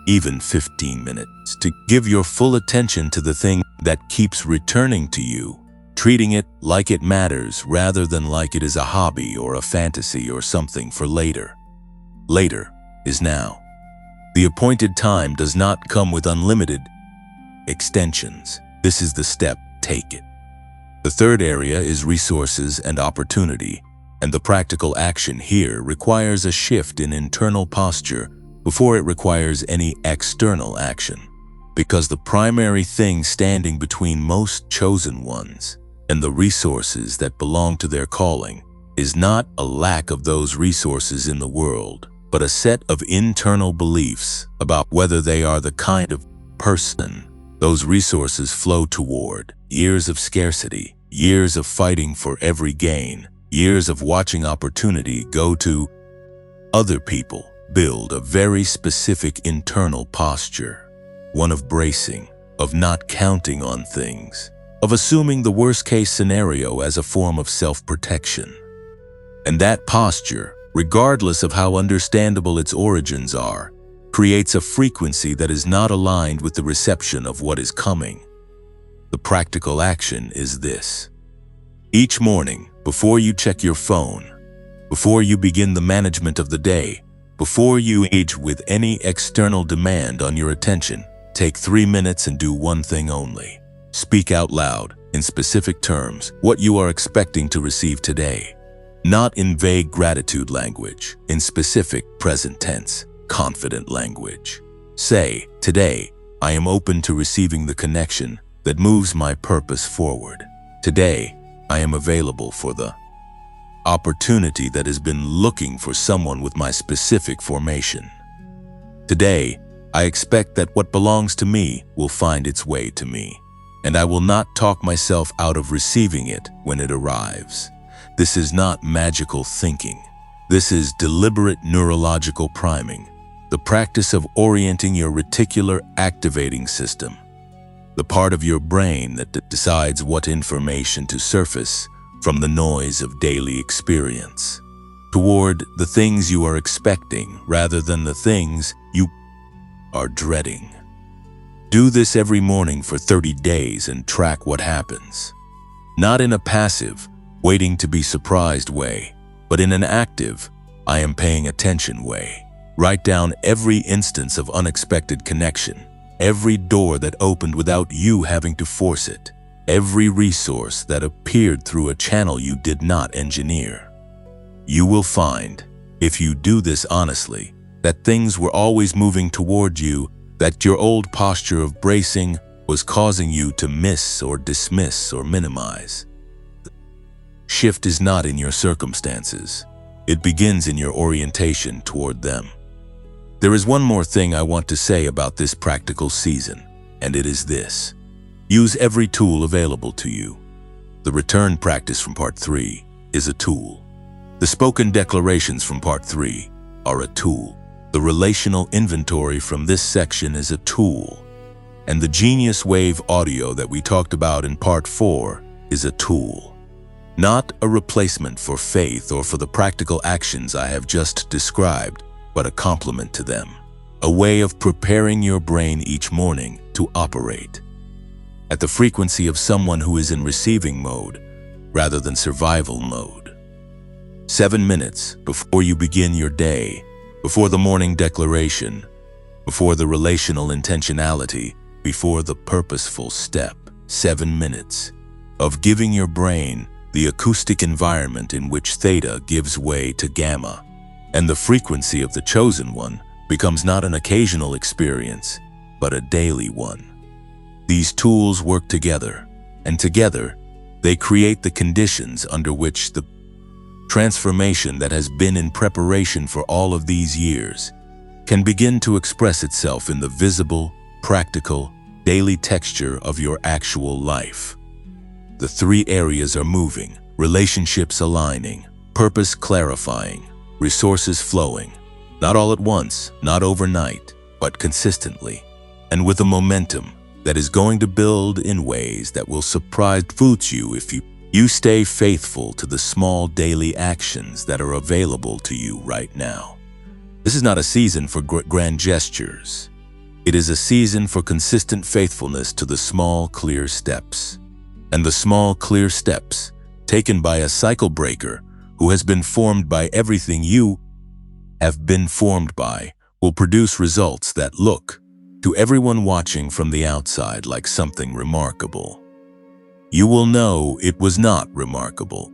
even 15 minutes, to give your full attention to the thing that keeps returning to you, treating it like it matters rather than like it is a hobby or a fantasy or something for later. Later is now. The appointed time does not come with unlimited extensions. This is the step, take it. The third area is resources and opportunity, and the practical action here requires a shift in internal posture before it requires any external action. Because the primary thing standing between most chosen ones and the resources that belong to their calling is not a lack of those resources in the world, but a set of internal beliefs about whether they are the kind of person those resources flow toward. Years of scarcity, years of fighting for every gain, years of watching opportunity go to other people build a very specific internal posture. One of bracing, of not counting on things, of assuming the worst-case scenario as a form of self-protection. And that posture, regardless of how understandable its origins are, creates a frequency that is not aligned with the reception of what is coming. The practical action is this. Each morning, before you check your phone, before you begin the management of the day, before you engage with any external demand on your attention, take 3 minutes and do one thing only. Speak out loud, in specific terms, what you are expecting to receive today. Not in vague gratitude language, in specific present tense, confident language. Say, today, I am open to receiving the connection that moves my purpose forward. Today, I am available for the opportunity that has been looking for someone with my specific formation. Today, I expect that what belongs to me will find its way to me, and I will not talk myself out of receiving it when it arrives. This is not magical thinking. This is deliberate neurological priming, the practice of orienting your reticular activating system, the part of your brain that decides what information to surface from the noise of daily experience, toward the things you are expecting rather than the things you are dreading. Do this every morning for 30 days and track what happens. Not in a passive, waiting to be surprised way, but in an active, I am paying attention way. Write down every instance of unexpected connection, every door that opened without you having to force it, every resource that appeared through a channel you did not engineer. You will find, if you do this honestly, that things were always moving toward you, that your old posture of bracing was causing you to miss or dismiss or minimize. The shift is not in your circumstances. It begins in your orientation toward them. There is one more thing I want to say about this practical season, and it is this. Use every tool available to you. The return practice from Part 3 is a tool. The spoken declarations from Part 3 are a tool. The relational inventory from this section is a tool. And the Genius Wave audio that we talked about in Part 4 is a tool. Not a replacement for faith or for the practical actions I have just described, but a complement to them. A way of preparing your brain each morning to operate at the frequency of someone who is in receiving mode rather than survival mode. 7 minutes before you begin your day, before the morning declaration, before the relational intentionality, before the purposeful step. 7 minutes of giving your brain the acoustic environment in which theta gives way to gamma, and the frequency of the chosen one becomes not an occasional experience, but a daily one. These tools work together, and together they create the conditions under which the transformation that has been in preparation for all of these years can begin to express itself in the visible, practical, daily texture of your actual life. The 3 areas are moving, relationships aligning, purpose clarifying, resources flowing, not all at once, not overnight, but consistently, and with a momentum that is going to build in ways that will surprise you if you stay faithful to the small daily actions that are available to you right now. This is not a season for grand gestures. It is a season for consistent faithfulness to the small, clear steps. And the small, clear steps taken by a cycle breaker who has been formed by everything you have been formed by will produce results that look, to everyone watching from the outside, like something remarkable. You will know it was not remarkable.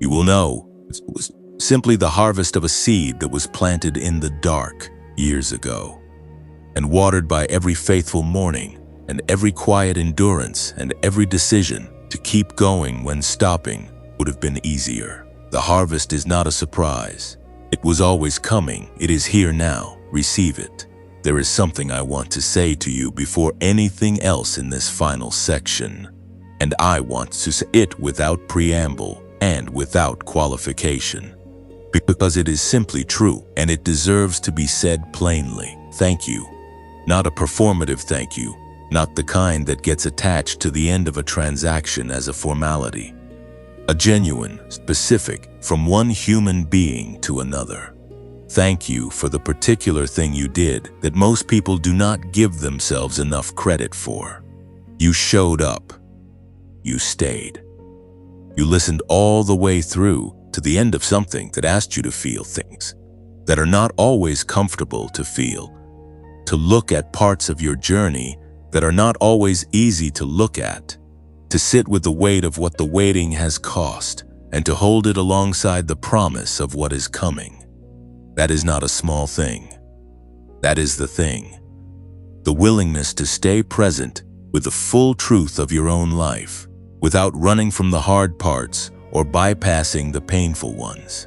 You will know it was simply the harvest of a seed that was planted in the dark years ago, and watered by every faithful morning and every quiet endurance and every decision to keep going when stopping would have been easier. The harvest is not a surprise. It was always coming. It is here now. Receive it. There is something I want to say to you before anything else in this final section, and I want to say it without preamble and without qualification, because it is simply true and it deserves to be said plainly. Thank you. Not a performative thank you, not the kind that gets attached to the end of a transaction as a formality. A genuine, specific, from one human being to another. Thank you for the particular thing you did that most people do not give themselves enough credit for. You showed up. You stayed. You listened all the way through to the end of something that asked you to feel things that are not always comfortable to feel, to look at parts of your journey that are not always easy to look at, to sit with the weight of what the waiting has cost, and to hold it alongside the promise of what is coming. That is not a small thing. That is the thing. The willingness to stay present with the full truth of your own life, without running from the hard parts or bypassing the painful ones,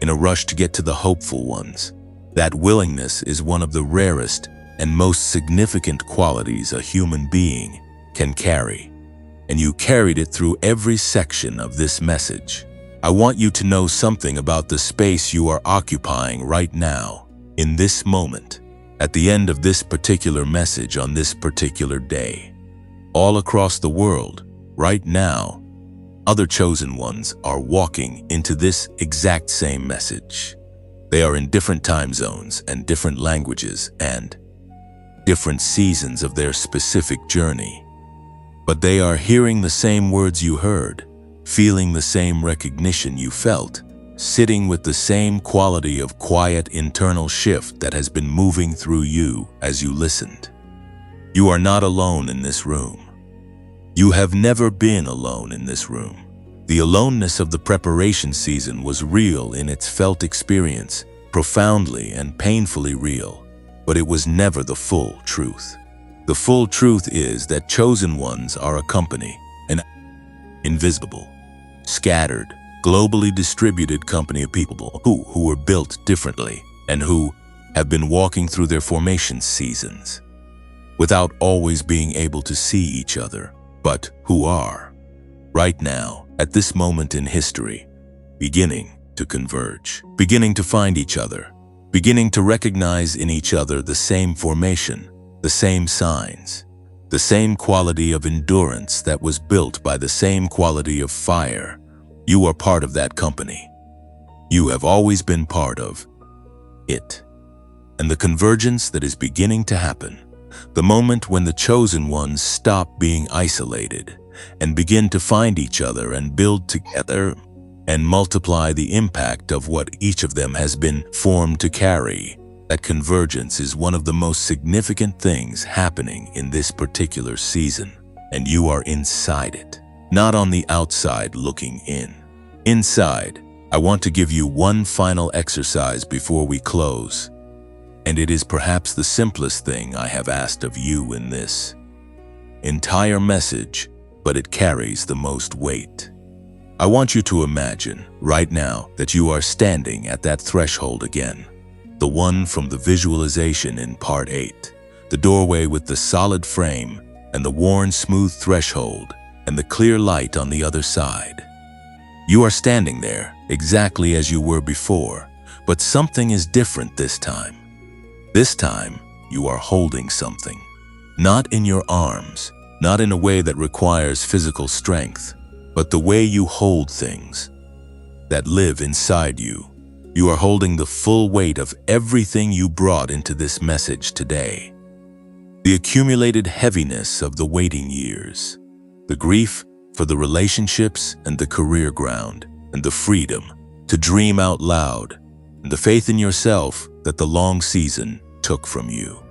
in a rush to get to the hopeful ones. That willingness is one of the rarest and most significant qualities a human being can carry. And you carried it through every section of this message. I want you to know something about the space you are occupying right now, in this moment, at the end of this particular message on this particular day. All across the world, right now, other chosen ones are walking into this exact same message. They are in different time zones and different languages and different seasons of their specific journey. But they are hearing the same words you heard, feeling the same recognition you felt, sitting with the same quality of quiet internal shift that has been moving through you as you listened. You are not alone in this room. You have never been alone in this room. The aloneness of the preparation season was real in its felt experience, profoundly and painfully real, but it was never the full truth. The full truth is that chosen ones are a company, an invisible, scattered, globally distributed company of people who were built differently and who have been walking through their formation seasons without always being able to see each other, but who are, right now, at this moment in history, beginning to converge, beginning to find each other, beginning to recognize in each other the same formation, the same signs, the same quality of endurance that was built by the same quality of fire. You are part of that company. You have always been part of it. And the convergence that is beginning to happen, the moment when the chosen ones stop being isolated and begin to find each other and build together and multiply the impact of what each of them has been formed to carry. That convergence is one of the most significant things happening in this particular season, and you are inside it, not on the outside looking in. Inside, I want to give you one final exercise before we close, and it is perhaps the simplest thing I have asked of you in this entire message, but it carries the most weight. I want you to imagine right now that you are standing at that threshold again. The one from the visualization in part 8, the doorway with the solid frame and the worn smooth threshold and the clear light on the other side. You are standing there exactly as you were before, but something is different this time. This time, you are holding something. Not in your arms, not in a way that requires physical strength, but the way you hold things that live inside you. You are holding the full weight of everything you brought into this message today. The accumulated heaviness of the waiting years, the grief for the relationships and the career ground, and the freedom to dream out loud, and the faith in yourself that the long season took from you.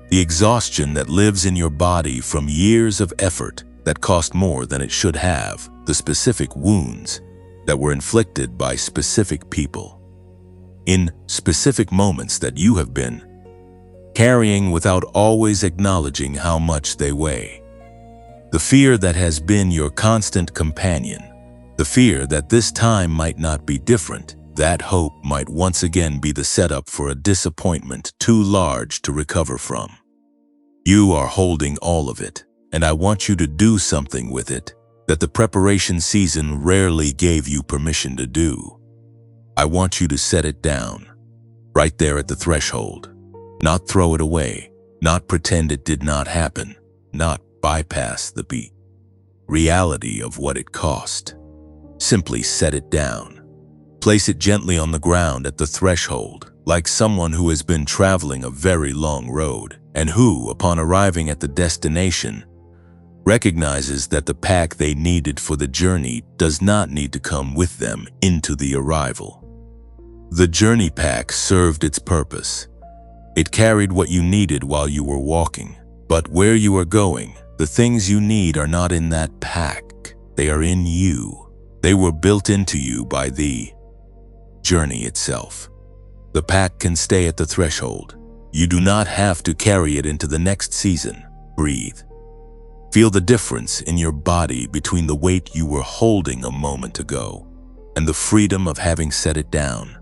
The exhaustion that lives in your body from years of effort that cost more than it should have, the specific wounds that were inflicted by specific people, in specific moments that you have been carrying without always acknowledging how much they weigh. The fear that has been your constant companion, the fear that this time might not be different, that hope might once again be the setup for a disappointment too large to recover from. You are holding all of it, and I want you to do something with it that the preparation season rarely gave you permission to do. I want you to set it down, right there at the threshold. Not throw it away, not pretend it did not happen, not bypass the reality of what it cost. Simply set it down. Place it gently on the ground at the threshold, like someone who has been traveling a very long road, and who, upon arriving at the destination, recognizes that the pack they needed for the journey does not need to come with them into the arrival. The journey pack served its purpose. It carried what you needed while you were walking. But where you are going, the things you need are not in that pack. They are in you. They were built into you by the journey itself. The pack can stay at the threshold. You do not have to carry it into the next season. Breathe. Feel the difference in your body between the weight you were holding a moment ago and the freedom of having set it down.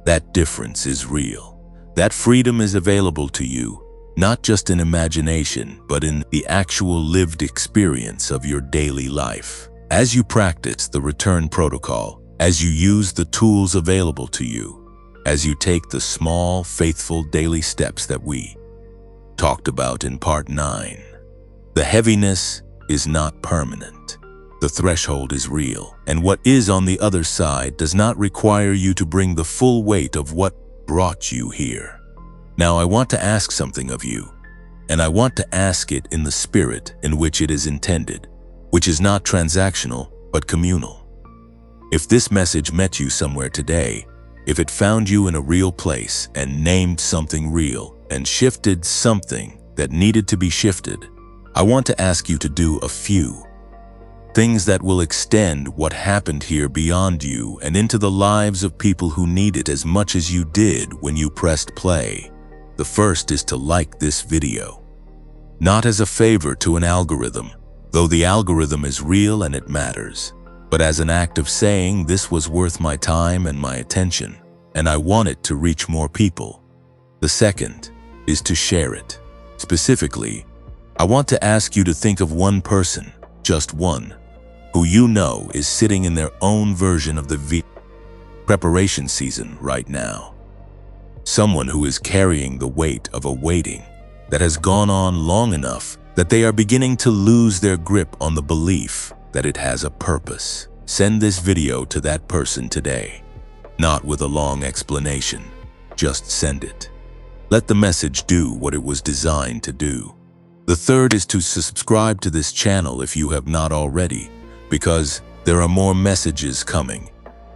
That difference is real. That freedom is available to you, not just in imagination, but in the actual lived experience of your daily life. As you practice the return protocol, as you use the tools available to you, as you take the small, faithful daily steps that we talked about in Part 9, the heaviness is not permanent. The threshold is real, and what is on the other side does not require you to bring the full weight of what brought you here. Now I want to ask something of you, and I want to ask it in the spirit in which it is intended, which is not transactional, but communal. If this message met you somewhere today, if it found you in a real place and named something real and shifted something that needed to be shifted, I want to ask you to do a few things that will extend what happened here beyond you and into the lives of people who need it as much as you did when you pressed play. The first is to like this video. Not as a favor to an algorithm, though the algorithm is real and it matters, but as an act of saying this was worth my time and my attention, and I want it to reach more people. The second is to share it. Specifically, I want to ask you to think of one person, just one, who you know is sitting in their own version of the preparation season right now. Someone who is carrying the weight of a waiting that has gone on long enough that they are beginning to lose their grip on the belief that it has a purpose. Send this video to that person today, not with a long explanation. Just send it. Let the message do what it was designed to do. The third is to subscribe to this channel if you have not already, because there are more messages coming,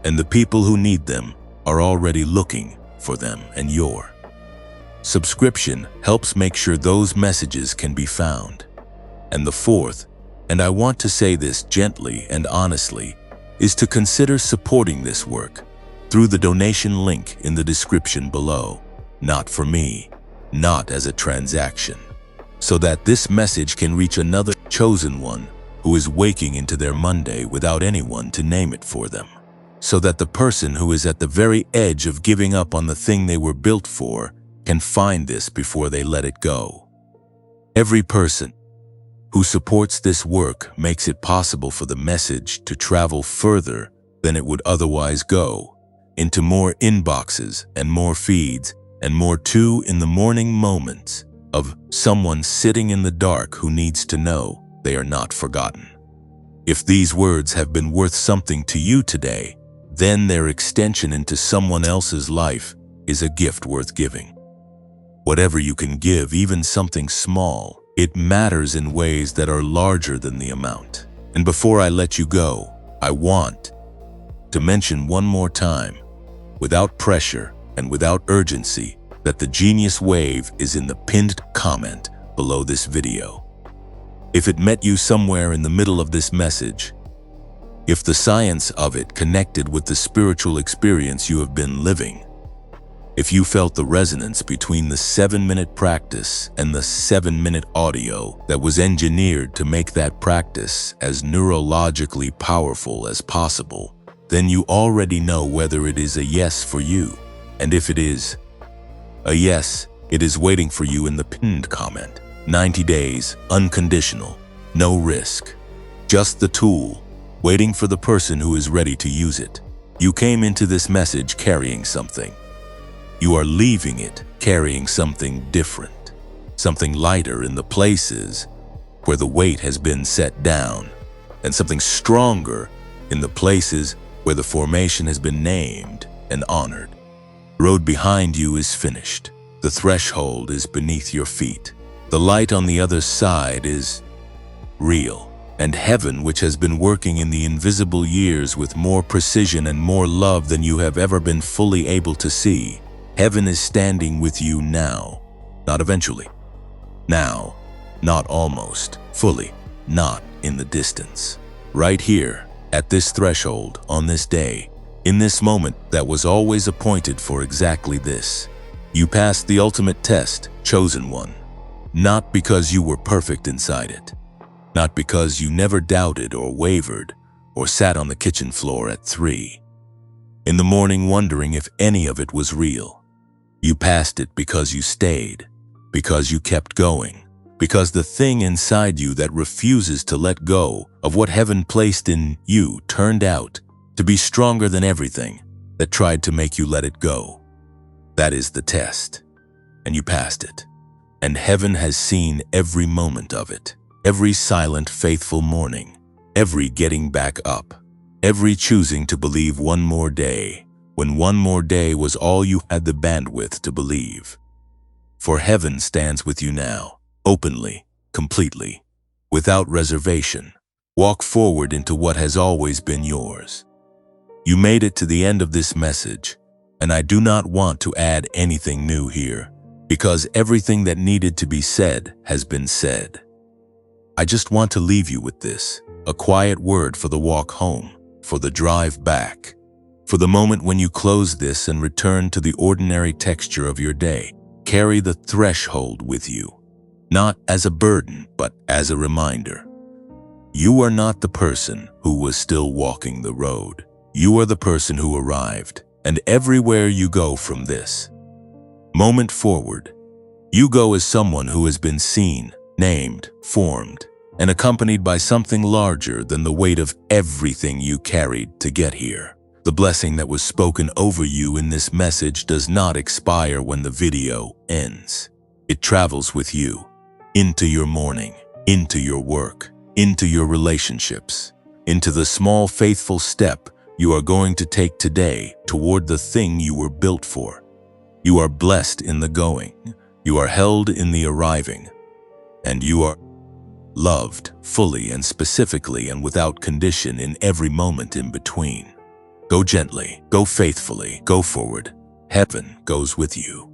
and the people who need them are already looking for them, and your subscription helps make sure those messages can be found. And the fourth, and I want to say this gently and honestly, is to consider supporting this work through the donation link in the description below. Not for me, not as a transaction, so that this message can reach another chosen one who is waking into their Monday without anyone to name it for them, so that the person who is at the very edge of giving up on the thing they were built for can find this before they let it go. Every person who supports this work makes it possible for the message to travel further than it would otherwise go, into more inboxes and more feeds and more 2 in the morning moments of someone sitting in the dark who needs to know they are not forgotten. If these words have been worth something to you today, then their extension into someone else's life is a gift worth giving. Whatever you can give, even something small, it matters in ways that are larger than the amount. And before I let you go, I want to mention one more time without pressure and without urgency, that the genius wave is in the pinned comment below this video. If it met you somewhere in the middle of this message, if the science of it connected with the spiritual experience you have been living, if you felt the resonance between the 7-minute practice and the 7-minute audio that was engineered to make that practice as neurologically powerful as possible, then you already know whether it is a yes for you. And if it is a yes, it is waiting for you in the pinned comment. 90 days, unconditional, no risk. Just the tool, waiting for the person who is ready to use it. You came into this message carrying something. You are leaving it carrying something different, something lighter in the places where the weight has been set down, and something stronger in the places where the formation has been named and honored. The road behind you is finished. The threshold is beneath your feet. The light on the other side is real. And heaven, which has been working in the invisible years with more precision and more love than you have ever been fully able to see, heaven is standing with you now, not eventually. Now, not almost, fully, not in the distance. Right here, at this threshold, on this day, in this moment that was always appointed for exactly this. You passed the ultimate test, chosen one. Not because you were perfect inside it. Not because you never doubted or wavered or sat on the kitchen floor at 3 in the morning wondering if any of it was real. You passed it because you stayed, because you kept going, because the thing inside you that refuses to let go of what heaven placed in you turned out to be stronger than everything that tried to make you let it go. That is the test, and you passed it. And heaven has seen every moment of it. Every silent, faithful morning, every getting back up, every choosing to believe one more day, when one more day was all you had the bandwidth to believe. For heaven stands with you now, openly, completely, without reservation. Walk forward into what has always been yours. You made it to the end of this message, and I do not want to add anything new here, because everything that needed to be said has been said. I just want to leave you with this, a quiet word for the walk home, for the drive back, for the moment when you close this and return to the ordinary texture of your day. Carry the threshold with you, not as a burden, but as a reminder. You are not the person who was still walking the road. You are the person who arrived, and everywhere you go from this moment forward, you go as someone who has been seen, named, formed, and accompanied by something larger than the weight of everything you carried to get here. The blessing that was spoken over you in this message does not expire when the video ends. It travels with you, into your morning, into your work, into your relationships, into the small faithful step you are going to take today toward the thing you were built for. You are blessed in the going, you are held in the arriving, and you are loved fully and specifically and without condition in every moment in between. Go gently, go faithfully, go forward. Heaven goes with you.